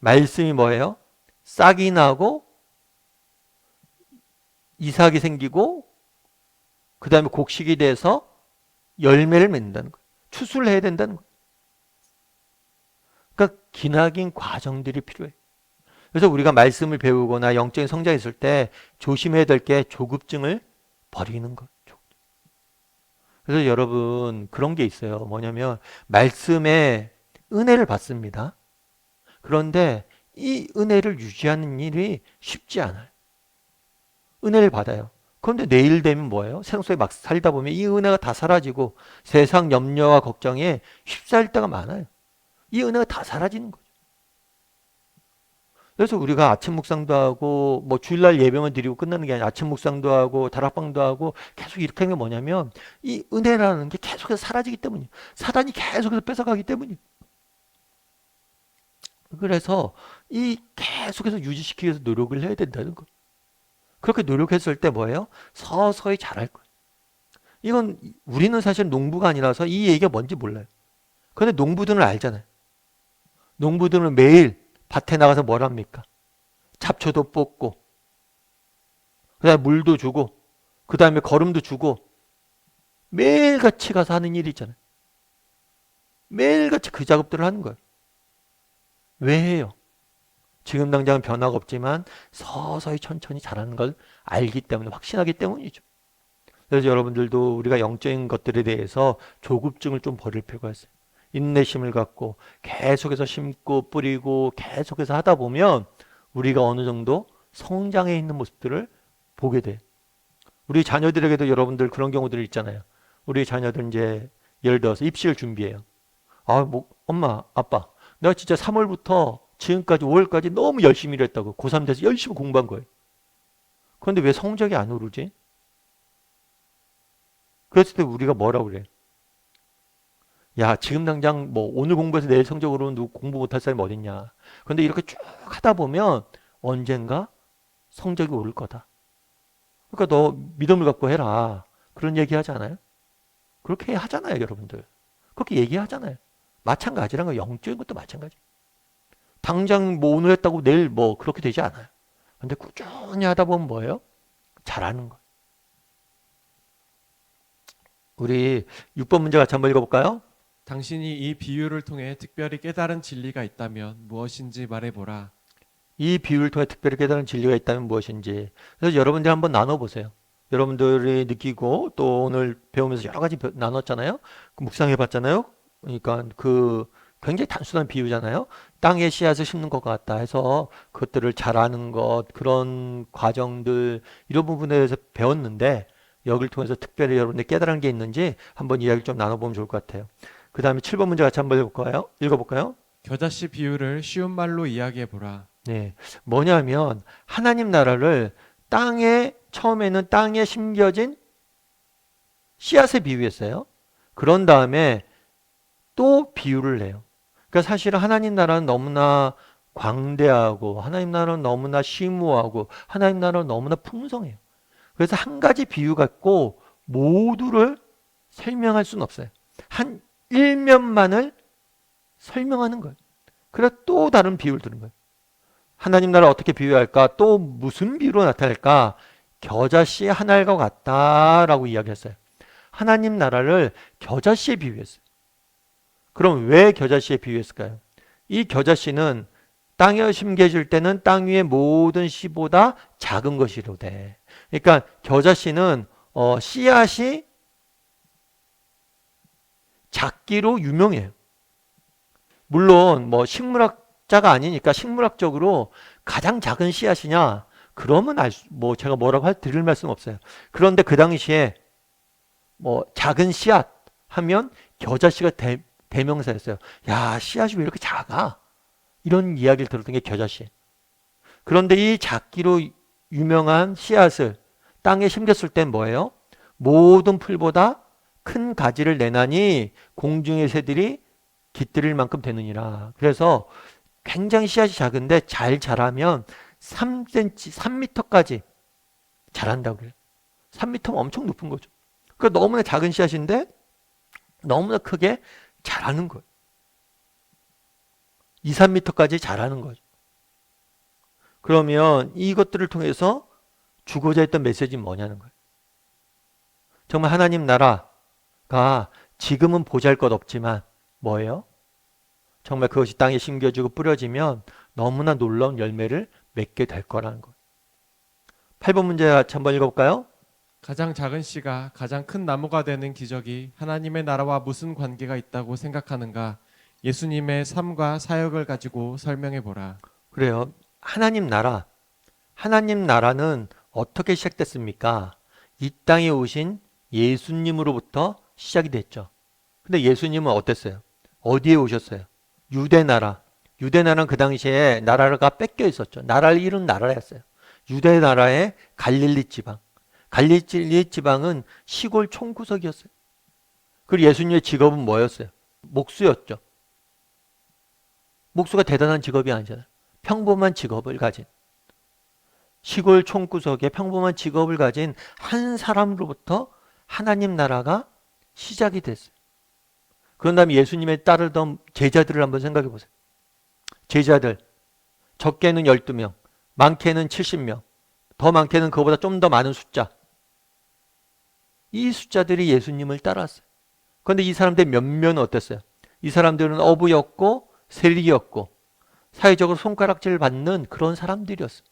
Speaker 3: 말씀이 뭐예요? 싹이 나고 이삭이 생기고 그 다음에 곡식이 돼서 열매를 맺는다는 거예요. 추수를 해야 된다는 거예요. 그러니까 기나긴 과정들이 필요해요. 그래서 우리가 말씀을 배우거나 영적인 성장했을 때 조심해야 될 게 조급증을 버리는 거예요. 그래서 여러분 그런 게 있어요. 뭐냐면 말씀에 은혜를 받습니다. 그런데 이 은혜를 유지하는 일이 쉽지 않아요. 은혜를 받아요. 그런데 내일 되면 뭐예요? 세상 속에 막 살다 보면 이 은혜가 다 사라지고 세상 염려와 걱정에 휩싸일 때가 많아요. 이 은혜가 다 사라지는 거죠. 그래서 우리가 아침 묵상도 하고 주일날 예배만 드리고 끝나는 게 아니라 아침 묵상도 하고 다락방도 하고 계속 이렇게 하는 게 뭐냐면 이 은혜라는 게 계속해서 사라지기 때문이에요. 사단이 계속해서 뺏어가기 때문이에요. 그래서 이 계속해서 유지시키기 위해서 노력을 해야 된다는 거예요. 그렇게 노력했을 때 뭐예요? 서서히 잘할 거예요. 이건 우리는 사실 농부가 아니라서 이 얘기가 뭔지 몰라요. 그런데 농부들은 알잖아요. 농부들은 매일 밭에 나가서 뭘 합니까? 잡초도 뽑고 그 다음에 물도 주고 그 다음에 거름도 주고 매일같이 가서 하는 일이 있잖아요. 매일같이 그 작업들을 하는 거예요. 왜 해요? 지금 당장은 변화가 없지만 서서히 천천히 잘하는 걸 알기 때문에 확신하기 때문이죠. 그래서 여러분들도 우리가 영적인 것들에 대해서 조급증을 좀 버릴 필요가 있어요. 인내심을 갖고 계속해서 심고 뿌리고 계속해서 하다 보면 우리가 어느 정도 성장해 있는 모습들을 보게 돼요. 우리 자녀들에게도 여러분들 그런 경우들이 있잖아요. 우리 자녀들 이제 예를 들어서 입시를 준비해요. 엄마, 아빠, 내가 진짜 3월부터 지금까지 5월까지 너무 열심히 일했다고 고3 돼서 열심히 공부한 거예요. 그런데 왜 성적이 안 오르지? 그랬을 때 우리가 뭐라고 그래요? 야, 지금 당장 오늘 공부해서 내일 성적으로 누구 공부 못할 사람이 어딨냐. 그런데 이렇게 쭉 하다 보면 언젠가 성적이 오를 거다. 그러니까 너 믿음을 갖고 해라. 그런 얘기 하지 않아요? 그렇게 하잖아요, 여러분들. 그렇게 얘기하잖아요. 마찬가지란 거예요. 영적인 것도 마찬가지. 당장 뭐 오늘 했다고 내일 뭐 그렇게 되지 않아요. 근데 꾸준히 하다 보면 뭐예요? 잘하는 거예요. 우리 6번 문제 같이 한번 읽어볼까요?
Speaker 1: 당신이 이 비유를 통해 특별히 깨달은 진리가 있다면 무엇인지 말해보라.
Speaker 3: 이 비유를 통해 특별히 깨달은 진리가 있다면 무엇인지. 그래서 여러분들이 한번 나눠보세요. 여러분들이 느끼고 또 오늘 배우면서 여러 가지 나눴잖아요. 묵상해 봤잖아요. 그러니까 굉장히 단순한 비유잖아요. 땅에 씨앗을 심는 것 같다 해서 그것들을 잘하는 것, 그런 과정들, 이런 부분에 대해서 배웠는데 여기를 통해서 특별히 여러분들 깨달은 게 있는지 한번 이야기 좀 나눠보면 좋을 것 같아요. 그 다음에 7번 문제 같이 한번 읽어볼까요?
Speaker 1: 겨자씨 비유를 쉬운 말로 이야기해보라.
Speaker 3: 네. 뭐냐면 하나님 나라를 처음에는 땅에 심겨진 씨앗에 비유했어요. 그런 다음에 또 비유를 해요. 그러니까 사실은 하나님 나라는 너무나 광대하고 하나님 나라는 너무나 심오하고 하나님 나라는 너무나 풍성해요. 그래서 한 가지 비유 갖고 모두를 설명할 수는 없어요. 한 일면만을 설명하는 거예요. 그래서 또 다른 비유를 드는 거예요. 하나님 나라 어떻게 비유할까? 또 무슨 비유로 나타낼까? 겨자씨 한 알과 같다라고 이야기했어요. 하나님 나라를 겨자씨에 비유했어요. 그럼 왜 겨자씨에 비유했을까요? 이 겨자씨는 땅에 심겨질 때는 땅 위의 모든 씨보다 작은 것이로되. 그러니까 겨자씨는 씨앗이 작기로 유명해요. 물론 뭐 식물학자가 아니니까 식물학적으로 가장 작은 씨앗이냐? 그러면 제가 뭐라고 드릴 말씀 없어요. 그런데 그 당시에 뭐 작은 씨앗 하면 겨자씨가 대명사였어요. 야, 씨앗이 왜 이렇게 작아? 이런 이야기를 들었던 게 겨자씨. 그런데 이 작기로 유명한 씨앗을 땅에 심겼을 땐 뭐예요? 모든 풀보다 큰 가지를 내나니 공중의 새들이 깃들일 만큼 되느니라. 그래서 굉장히 씨앗이 작은데 잘 자라면 3cm, 3m까지 자란다고 그래요. 3m면 엄청 높은 거죠. 그러니까 너무나 작은 씨앗인데 너무나 크게 자라는 거예요. 2, 3m까지 자라는 거죠. 그러면 이것들을 통해서 주고자 했던 메시지는 뭐냐는 거예요. 정말 하나님 나라가 지금은 보잘것없지만 뭐예요? 정말 그것이 땅에 심겨지고 뿌려지면 너무나 놀라운 열매를 맺게 될 거라는 거예요. 8번 문제 같이 한번 읽어볼까요?
Speaker 1: 가장 작은 씨가 가장 큰 나무가 되는 기적이 하나님의 나라와 무슨 관계가 있다고 생각하는가? 예수님의 삶과 사역을 가지고 설명해보라.
Speaker 3: 그래요. 하나님 나라는 어떻게 시작됐습니까? 이 땅에 오신 예수님으로부터 시작이 됐죠. 근데 예수님은 어땠어요? 어디에 오셨어요? 유대나라는 그 당시에 나라가 뺏겨 있었죠. 나라를 이룬 나라였어요. 유대 나라의 갈릴리 지방은 시골 총구석이었어요. 그리고 예수님의 직업은 뭐였어요? 목수였죠. 목수가 대단한 직업이 아니잖아요. 평범한 직업을 가진, 시골 총구석에 평범한 직업을 가진 한 사람으로부터 하나님 나라가 시작이 됐어요. 그런 다음에 예수님의 따르던 제자들을 한번 생각해 보세요. 제자들, 적게는 12명, 많게는 70명, 더 많게는 그거보다 좀 더 많은 숫자. 이 숫자들이 예수님을 따랐어요. 그런데 이 사람들 몇몇은 어땠어요? 이 사람들은 어부였고 세리였고 사회적으로 손가락질 받는 그런 사람들이었어요.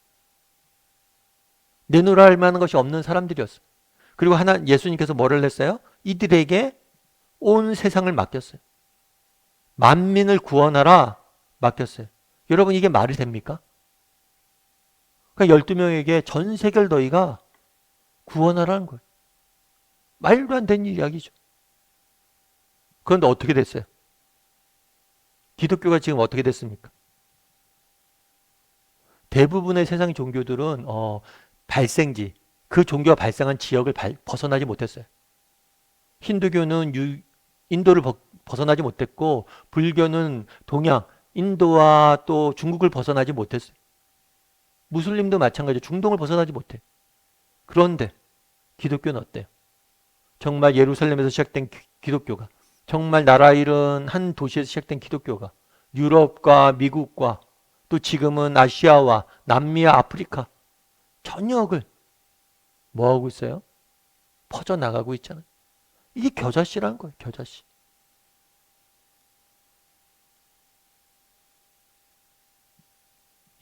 Speaker 3: 내놓으라 할 만한 것이 없는 사람들이었어요. 그리고 예수님께서 뭐를 했어요? 이들에게 온 세상을 맡겼어요. 만민을 구원하라 맡겼어요. 여러분 이게 말이 됩니까? 그러니까 12명에게 전 세계를 너희가 구원하라는 거예요. 말도 안 되는 이야기죠. 그런데 어떻게 됐어요? 기독교가 지금 어떻게 됐습니까? 대부분의 세상 종교들은 발생지, 그 종교가 발생한 지역을 벗어나지 못했어요. 힌두교는 인도를 벗어나지 못했고 불교는 동양, 인도와 또 중국을 벗어나지 못했어요. 무슬림도 마찬가지로 중동을 벗어나지 못해. 그런데 기독교는 어때요? 정말 예루살렘에서 시작된 기독교가 정말 나라 잃은 한 도시에서 시작된 기독교가 유럽과 미국과 또 지금은 아시아와 남미와 아프리카 전역을 뭐하고 있어요? 퍼져나가고 있잖아요. 이게 겨자씨라는 거예요. 겨자씨.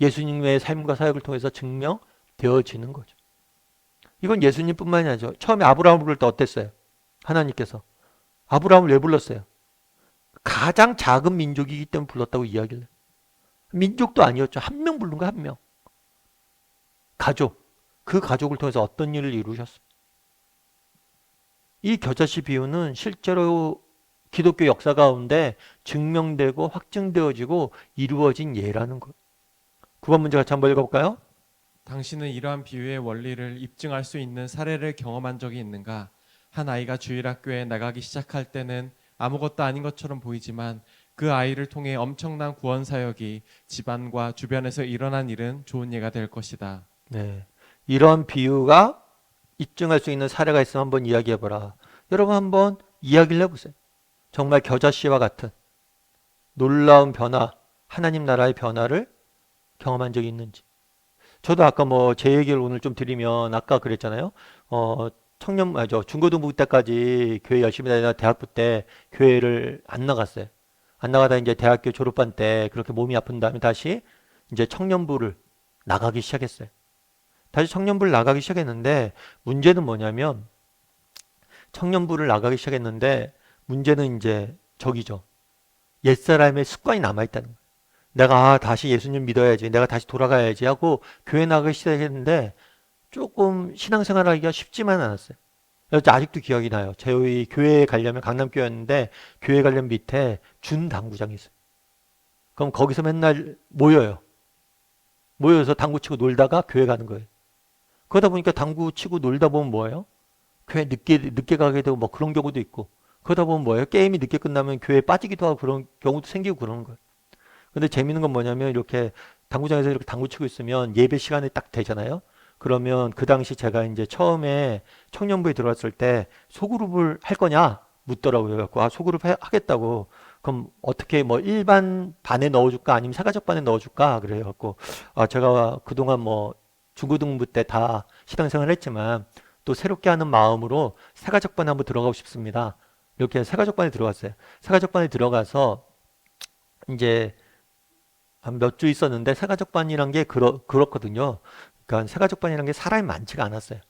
Speaker 3: 예수님의 삶과 사역을 통해서 증명되어지는 거죠. 이건 예수님뿐만이 아니죠. 처음에 아브라함을 부를 때 어땠어요? 하나님께서 아브라함을 왜 불렀어요? 가장 작은 민족이기 때문에 불렀다고 이야기를 해요. 민족도 아니었죠. 한 명 부른 거 한 명. 가족. 그 가족을 통해서 어떤 일을 이루셨어요? 이 겨자씨 비유는 실제로 기독교 역사 가운데 증명되고 확증되어지고 이루어진 예라는 거예요. 9번 문제 같이 한번 읽어볼까요?
Speaker 1: 당신은 이러한 비유의 원리를 입증할 수 있는 사례를 경험한 적이 있는가? 한 아이가 주일학교에 나가기 시작할 때는 아무것도 아닌 것처럼 보이지만 그 아이를 통해 엄청난 구원 사역이 집안과 주변에서 일어난 일은 좋은 예가 될 것이다.
Speaker 3: 네. 이런 비유가 입증할 수 있는 사례가 있으면 한번 이야기해보라. 여러분 한번 이야기를 해보세요. 정말 겨자씨와 같은 놀라운 변화, 하나님 나라의 변화를 경험한 적이 있는지. 저도 아까 뭐 제 얘기를 오늘 좀 드리면 아까 그랬잖아요. 중고등부 때까지 교회 열심히 다니다가 대학부 때 교회를 안 나갔어요. 안 나가다 이제 대학교 졸업반 때 그렇게 몸이 아픈 다음에 다시 이제 청년부를 나가기 시작했어요. 다시 청년부를 나가기 시작했는데 문제는 뭐냐면 청년부를 나가기 시작했는데 문제는 이제 저기죠. 옛사람의 습관이 남아있다는 거예요. 내가 다시 예수님 믿어야지. 내가 다시 돌아가야지 하고 교회 나가기 시작했는데 조금 신앙생활 하기가 쉽지만 않았어요. 그래서 아직도 기억이 나요. 저희 교회에 가려면 강남교회였는데 교회 가려면 밑에 준당구장이 있어요. 그럼 거기서 맨날 모여요. 모여서 당구 치고 놀다가 교회 가는 거예요. 그러다 보니까 당구 치고 놀다 보면 뭐예요? 교회 늦게 가게 되고 뭐 그런 경우도 있고 그러다 보면 뭐예요? 게임이 늦게 끝나면 교회에 빠지기도 하고 그런 경우도 생기고 그러는 거예요. 근데 재밌는 건 뭐냐면 이렇게 당구장에서 이렇게 당구 치고 있으면 예배 시간이 딱 되잖아요. 그러면 그 당시 제가 이제 처음에 청년부에 들어왔을 때 소그룹을 할 거냐 묻더라고요. 그래갖고 소그룹 하겠다고. 그럼 어떻게 뭐 일반 반에 넣어줄까 아니면 사가적 반에 넣어줄까 그래갖고 제가 그동안 뭐 중고등부 때 다 신앙생활 했지만 또 새롭게 하는 마음으로 사가적 반에 한번 들어가고 싶습니다. 이렇게 사가적 반에 들어갔어요. 사가적 반에 들어가서 이제 한 몇 주 있었는데 새가족반이란 게 그렇거든요. 그러니까 새가족반이란 게 사람이 많지가 않았어요.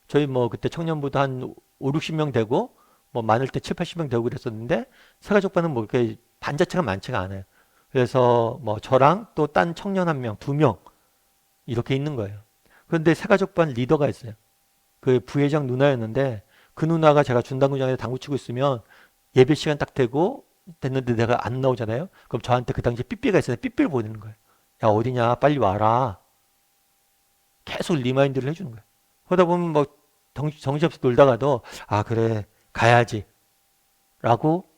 Speaker 3: 저희 뭐 그때 청년부도 한 5, 60명 되고 뭐 많을 때 7, 80명 되고 그랬었는데 새가족반은 뭐 이렇게 반 자체가 많지가 않아요. 그래서 뭐 저랑 또 딴 청년 한 명, 두 명 이렇게 있는 거예요. 그런데 새가족반 리더가 있어요. 그 부회장 누나였는데 그 누나가 제가 준당구장에서 당구 치고 있으면 예배 시간 딱 되고 됐는데 내가 안 나오잖아요. 그럼 저한테 그 당시에 삐삐가 있어요. 삐삐를 보내는 거예요. 야 어디냐 빨리 와라. 계속 리마인드를 해주는 거예요. 그러다 보면 뭐 정신없이 놀다가도 그래 가야지 라고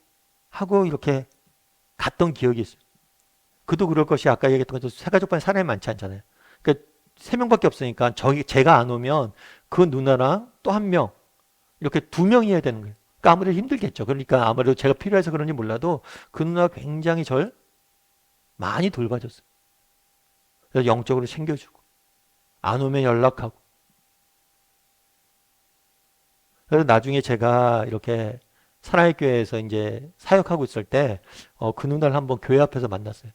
Speaker 3: 하고 이렇게 갔던 기억이 있어요. 그도 그럴 것이 아까 얘기했던 것처럼 새가족반에 사람이 많지 않잖아요. 그러니까 3명밖에 없으니까 제가 안 오면 그 누나랑 또 한 명 이렇게 2명이어야 되는 거예요. 그러니까 아무래도 힘들겠죠. 그러니까 아무래도 제가 필요해서 그런지 몰라도 그 누나가 굉장히 절 많이 돌봐줬어요. 그래서 영적으로 챙겨주고 안 오면 연락하고. 그래서 나중에 제가 이렇게 사랑의 교회에서 이제 사역하고 있을 때 그 누나를 한번 교회 앞에서 만났어요.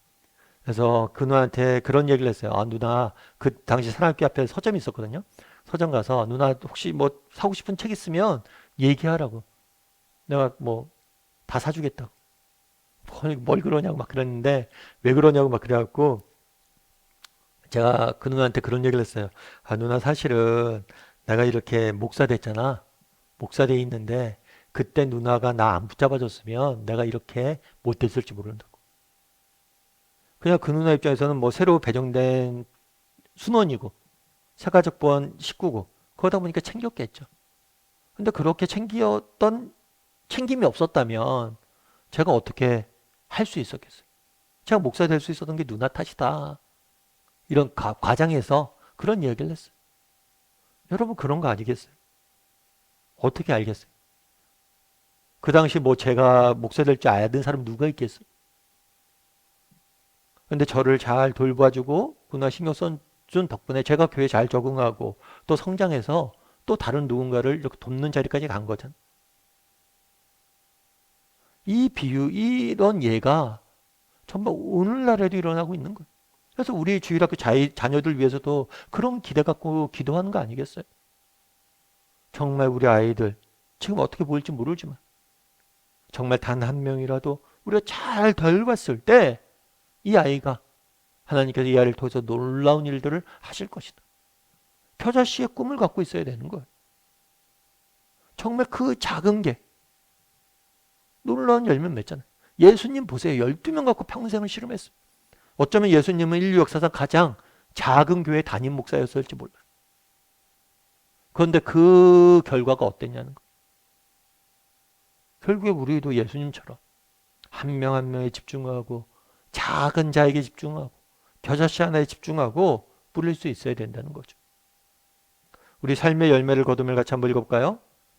Speaker 3: 그래서 그 누나한테 그런 얘기를 했어요. 누나 그 당시 사랑의 교회 앞에 서점이 있었거든요. 서점 가서 누나 혹시 뭐 사고 싶은 책 있으면 얘기하라고. 내가 뭐 다 사주겠다고. 뭘 그러냐고 막 그랬는데 왜 그러냐고 막 그래갖고 제가 그 누나한테 그런 얘기를 했어요. 누나 사실은 내가 이렇게 목사 됐잖아. 목사 돼 있는데 그때 누나가 나 안 붙잡아줬으면 내가 이렇게 못 됐을지 모른다고. 그냥 그 누나 입장에서는 뭐 새로 배정된 순원이고 새가족본 식구고 그러다 보니까 챙겼겠죠. 근데 그렇게 챙김이 없었다면 제가 어떻게 할 수 있었겠어요? 제가 목사 될 수 있었던 게 누나 탓이다. 이런 과정에서 그런 얘기를 했어요. 여러분 그런 거 아니겠어요? 어떻게 알겠어요? 그 당시 뭐 제가 목사 될 줄 아는 사람 누가 있겠어요? 근데 저를 잘 돌봐주고 누나 신경 써준 덕분에 제가 교회에 잘 적응하고 또 성장해서 또 다른 누군가를 이렇게 돕는 자리까지 간 거잖아요. 이 비유, 이런 예가 정말 오늘날에도 일어나고 있는 거예요. 그래서 우리 주일학교 자녀들 위해서도 그런 기대 갖고 기도하는 거 아니겠어요? 정말 우리 아이들 지금 어떻게 보일지 모르지만 정말 단 한 명이라도 우리가 잘 돌봤을 때 이 아이가 하나님께서 이 아이를 통해서 놀라운 일들을 하실 것이다. 겨자씨의 꿈을 갖고 있어야 되는 거예요. 정말 그 작은 게 놀라운 열매를 맺잖아요. 예수님 보세요. 12명 갖고 평생을 씨름했어요. 어쩌면 예수님은 인류 역사상 가장 작은 교회 담임 목사였을지 몰라요. 그런데 그 결과가 어땠냐는 거예요. 결국에 우리도 예수님처럼 한 명 한 명에 집중하고 작은 자에게 집중하고 겨자씨 하나에 집중하고 뿌릴 수 있어야 된다는 거죠. 우리 삶의 열매를 거둠을 같이 한번 읽어볼까요?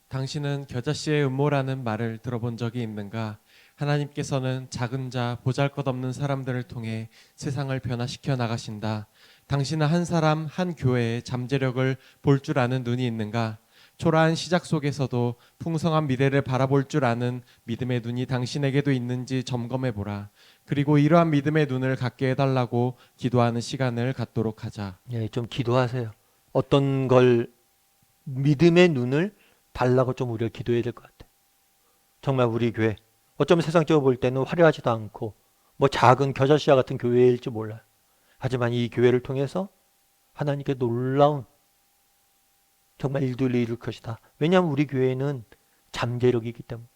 Speaker 1: 당신은 겨자씨의 음모라는 말을 들어본 적이 있는가? 하나님께서는 작은 자, 보잘것없는 사람들을 통해 세상을 변화시켜 나가신다. 당신은 한 사람, 한 교회의 잠재력을 볼 줄 아는 눈이 있는가? 초라한 시작 속에서도 풍성한 미래를 바라볼 줄 아는 믿음의 눈이 당신에게도 있는지 점검해 보라. 그리고 이러한 믿음의 눈을 갖게 해달라고 기도하는 시간을 갖도록 하자.
Speaker 3: 예, 좀 기도하세요. 어떤 걸 믿음의 눈을 달라고 좀 우리가 기도해야 될 것 같아요. 정말 우리 교회 어쩌면 세상적으로 볼 때는 화려하지도 않고 뭐 작은 겨자씨와 같은 교회일지 몰라요. 하지만 이 교회를 통해서 하나님께 놀라운 정말 일들을 이룰 것이다. 왜냐하면 우리 교회는 잠재력이 있기 때문에.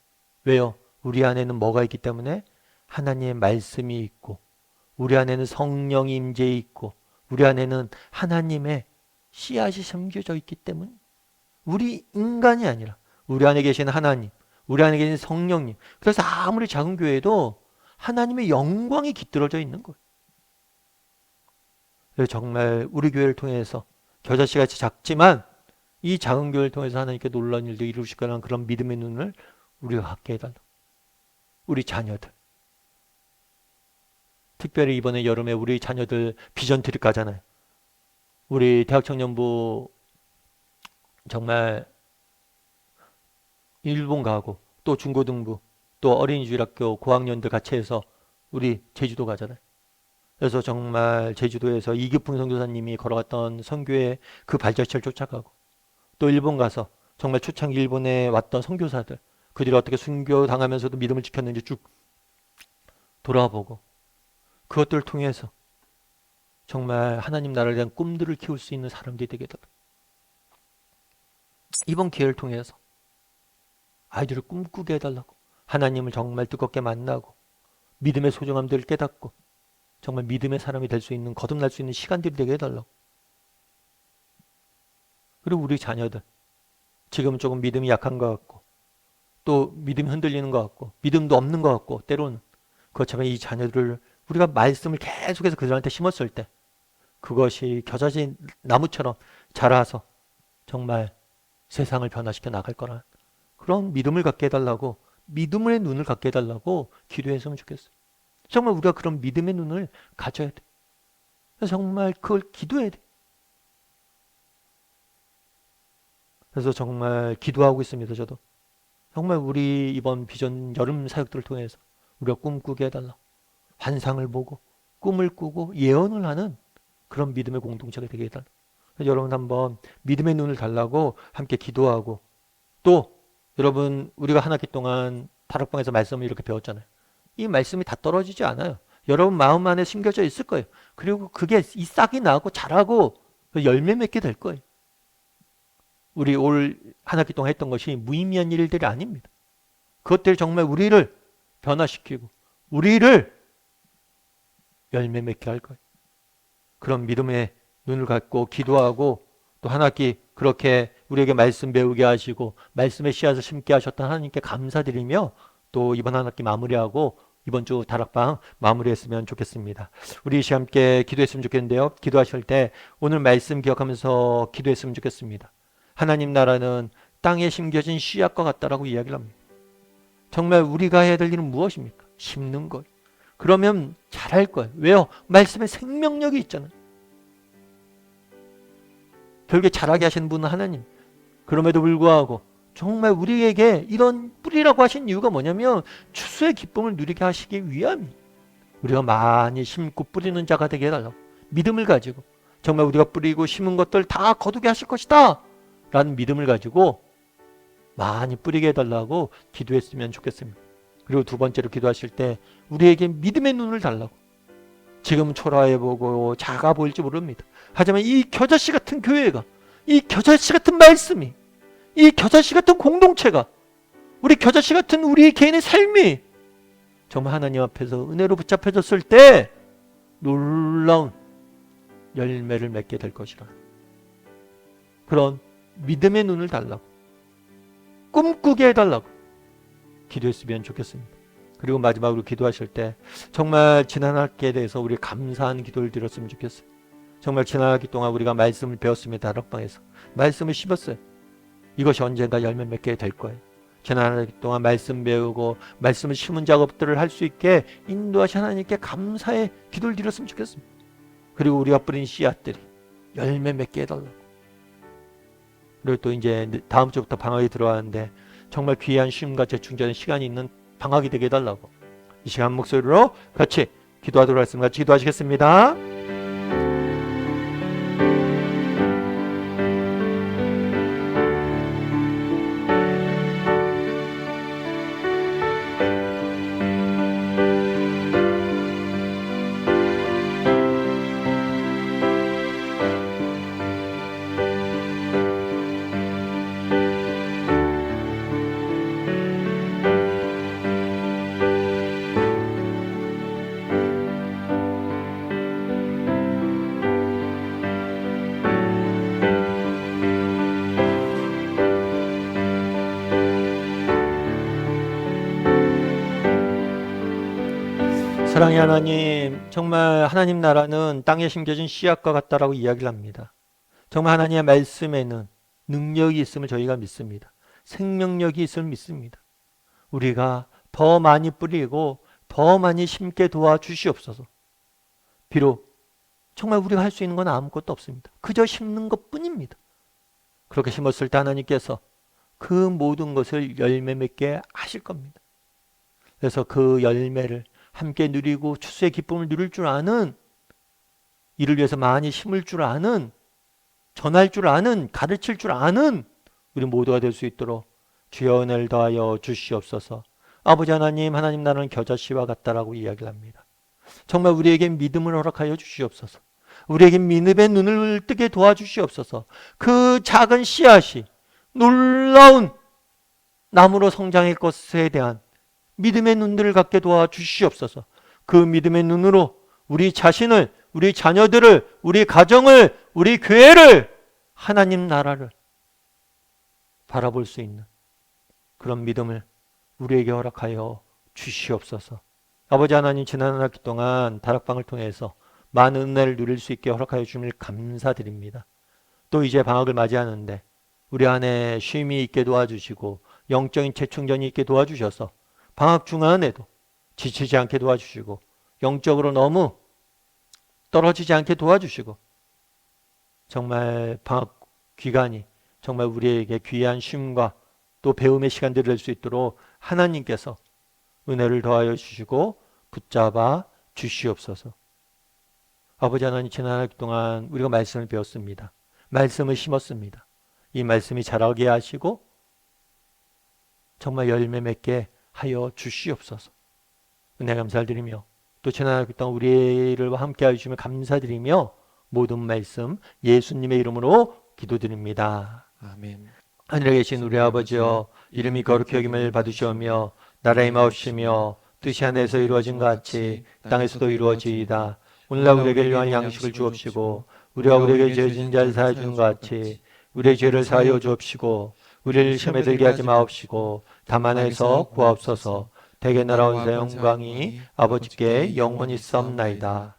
Speaker 3: 왜요? 우리 안에는 뭐가 있기 때문에? 하나님의 말씀이 있고 우리 안에는 성령이 임재 있고 우리 안에는 하나님의 씨앗이 심겨져 있기 때문에 우리 인간이 아니라 우리 안에 계신 하나님, 우리 안에 계신 성령님. 그래서 아무리 작은 교회도 하나님의 영광이 깃들어져 있는 거예요. 그래서 정말 우리 교회를 통해서 겨자씨같이 작지만 이 작은 교회를 통해서 하나님께 놀라운 일도 이루실 거라는 그런 믿음의 눈을 우리가 갖게 해달라. 우리 자녀들. 특별히 이번에 여름에 우리 자녀들 비전 트립 가잖아요. 우리 대학청년부 정말 일본 가고 또 중고등부 또 어린이주일학교 고학년들 같이 해서 우리 제주도 가잖아요. 그래서 정말 제주도에서 이규풍 선교사님이 걸어갔던 선교의 그 발자취를 쫓아가고 또 일본 가서 정말 초창기 일본에 왔던 선교사들 그들이 어떻게 순교 당하면서도 믿음을 지켰는지 쭉 돌아보고 그것들을 통해서 정말 하나님 나라에 대한 꿈들을 키울 수 있는 사람들이 되게 되다. 이번 기회를 통해서 아이들을 꿈꾸게 해달라고 하나님을 정말 뜨겁게 만나고 믿음의 소중함들을 깨닫고 정말 믿음의 사람이 될 수 있는 거듭날 수 있는 시간들이 되게 해달라고. 그리고 우리 자녀들 지금은 조금 믿음이 약한 것 같고 또 믿음이 흔들리는 것 같고 믿음도 없는 것 같고 때로는 그렇지만 이 자녀들을 우리가 말씀을 계속해서 그들한테 심었을 때 그것이 겨자씨 나무처럼 자라서 정말 세상을 변화시켜 나갈 거란 그런 믿음을 갖게 해달라고 믿음의 눈을 갖게 해달라고 기도했으면 좋겠어요. 정말 우리가 그런 믿음의 눈을 가져야 돼. 정말 그걸 기도해야 돼. 그래서 정말 기도하고 있습니다. 저도 정말 우리 이번 비전 여름 사역들을 통해서 우리가 꿈꾸게 해달라. 환상을 보고 꿈을 꾸고 예언을 하는 그런 믿음의 공동체가 되게 해달라. 여러분 한번 믿음의 눈을 달라고 함께 기도하고 또 여러분 우리가 한 학기 동안 다락방에서 말씀을 이렇게 배웠잖아요. 이 말씀이 다 떨어지지 않아요. 여러분 마음 안에 심겨져 있을 거예요. 그리고 그게 이 싹이 나고 자라고 열매 맺게 될 거예요. 우리 올 한 학기 동안 했던 것이 무의미한 일들이 아닙니다. 그것들이 정말 우리를 변화시키고 우리를 열매 맺게 할 거예요. 그런 믿음의 눈을 갖고 기도하고 또 한 학기 그렇게 우리에게 말씀 배우게 하시고 말씀의 씨앗을 심게 하셨던 하나님께 감사드리며 또 이번 한 학기 마무리하고 이번 주 다락방 마무리했으면 좋겠습니다. 우리 이 함께 기도했으면 좋겠는데요. 기도하실 때 오늘 말씀 기억하면서 기도했으면 좋겠습니다. 하나님 나라는 땅에 심겨진 씨앗과 같다라고 이야기를 합니다. 정말 우리가 해야 될 일은 무엇입니까? 심는 것. 그러면 잘할 거예요. 왜요? 말씀에 생명력이 있잖아요. 결국에 잘하게 하시는 분은 하나님. 그럼에도 불구하고 정말 우리에게 이런 뿌리라고 하신 이유가 뭐냐면 추수의 기쁨을 누리게 하시기 위함이에요. 우리가 많이 심고 뿌리는 자가 되게 해달라고. 믿음을 가지고 정말 우리가 뿌리고 심은 것들 다 거두게 하실 것이다 라는 믿음을 가지고 많이 뿌리게 해달라고 기도했으면 좋겠습니다. 그리고 두 번째로 기도하실 때 우리에게 믿음의 눈을 달라고. 지금 초라해 보고 작아 보일지 모릅니다. 하지만 이 겨자씨 같은 교회가, 이 겨자씨 같은 말씀이, 이 겨자씨 같은 공동체가, 우리 겨자씨 같은 우리 개인의 삶이 정말 하나님 앞에서 은혜로 붙잡혀졌을 때 놀라운 열매를 맺게 될 것이라. 그런 믿음의 눈을 달라고, 꿈꾸게 해달라고 기도했으면 좋겠습니다. 그리고 마지막으로 기도하실 때 정말 지난 학기에 대해서 우리 감사한 기도를 드렸으면 좋겠어요. 정말 지난 학기 동안 우리가 말씀을 배웠습니다. 다락방에서 말씀을 씹었어요. 이것이 언젠가 열매 맺게 될 거예요. 지난 학기 동안 말씀 배우고 말씀을 심은 작업들을 할 수 있게 인도하신 하나님께 감사의 기도를 드렸으면 좋겠습니다. 그리고 우리가 뿌린 씨앗들이 열매 맺게 해달라고. 그리고 또 이제 다음 주부터 방학이 들어왔는데 정말 귀한 쉼과 재충전의 시간이 있는 방학이 되게 해달라고. 이 시간 목소리로 같이 기도하도록 하겠습니다. 같이 기도하시겠습니다. 사랑의 하나님, 정말 하나님 나라는 땅에 심겨진 씨앗과 같다라고 이야기를 합니다. 정말 하나님의 말씀에는 능력이 있음을 저희가 믿습니다. 생명력이 있음을 믿습니다. 우리가 더 많이 뿌리고 더 많이 심게 도와주시옵소서. 비록 정말 우리가 할 수 있는 건 아무것도 없습니다. 그저 심는 것뿐입니다. 그렇게 심었을 때 하나님께서 그 모든 것을 열매 맺게 하실 겁니다. 그래서 그 열매를 함께 누리고 추수의 기쁨을 누릴 줄 아는, 이를 위해서 많이 심을 줄 아는, 전할 줄 아는, 가르칠 줄 아는 우리 모두가 될 수 있도록 주여 은혜를 더하여 주시옵소서. 아버지 하나님, 하나님 나라는 겨자씨와 같다라고 이야기를 합니다. 정말 우리에게 믿음을 허락하여 주시옵소서. 우리에게 믿음의 눈을 뜨게 도와주시옵소서. 그 작은 씨앗이 놀라운 나무로 성장할 것에 대한 믿음의 눈들을 갖게 도와주시옵소서. 그 믿음의 눈으로 우리 자신을, 우리 자녀들을, 우리 가정을, 우리 교회를, 하나님 나라를 바라볼 수 있는 그런 믿음을 우리에게 허락하여 주시옵소서. 아버지 하나님, 지난 학기 동안 다락방을 통해서 많은 은혜를 누릴 수 있게 허락하여 주심을 감사드립니다. 또 이제 방학을 맞이하는데 우리 안에 쉼이 있게 도와주시고 영적인 재충전이 있게 도와주셔서 방학 중간에도 지치지 않게 도와주시고 영적으로 너무 떨어지지 않게 도와주시고 정말 방학 기간이 정말 우리에게 귀한 쉼과 또 배움의 시간들이 될 수 있도록 하나님께서 은혜를 더하여 주시고 붙잡아 주시옵소서. 아버지 하나님, 지난 학기 동안 우리가 말씀을 배웠습니다. 말씀을 심었습니다. 이 말씀이 자라게 하시고 정말 열매 맺게 하여 주시옵소서. 은혜 감사드리며 또 지난 학기 동안 우리를 함께 해주시며 감사드리며 모든 말씀 예수님의 이름으로 기도드립니다.
Speaker 1: 아멘.
Speaker 3: 하늘에 계신 우리 아버지여, 이름이 거룩히 여김을 받으시오며 나라의 마옵시며 뜻이 하늘에서 이루어진 것 같이 땅에서도 이루어지이다. 오늘날 우리에게 일용할 양식을 주옵시고 우리가 우리에게 죄진 자를 사하여 주는 것 같이 우리의 죄를 사하여 주옵시고 우리를 시험에 들게 하지 마옵시고 다만 해서 구하옵소서. 대개 나라 원사 영광이 아버지께 영원히 썸나이다.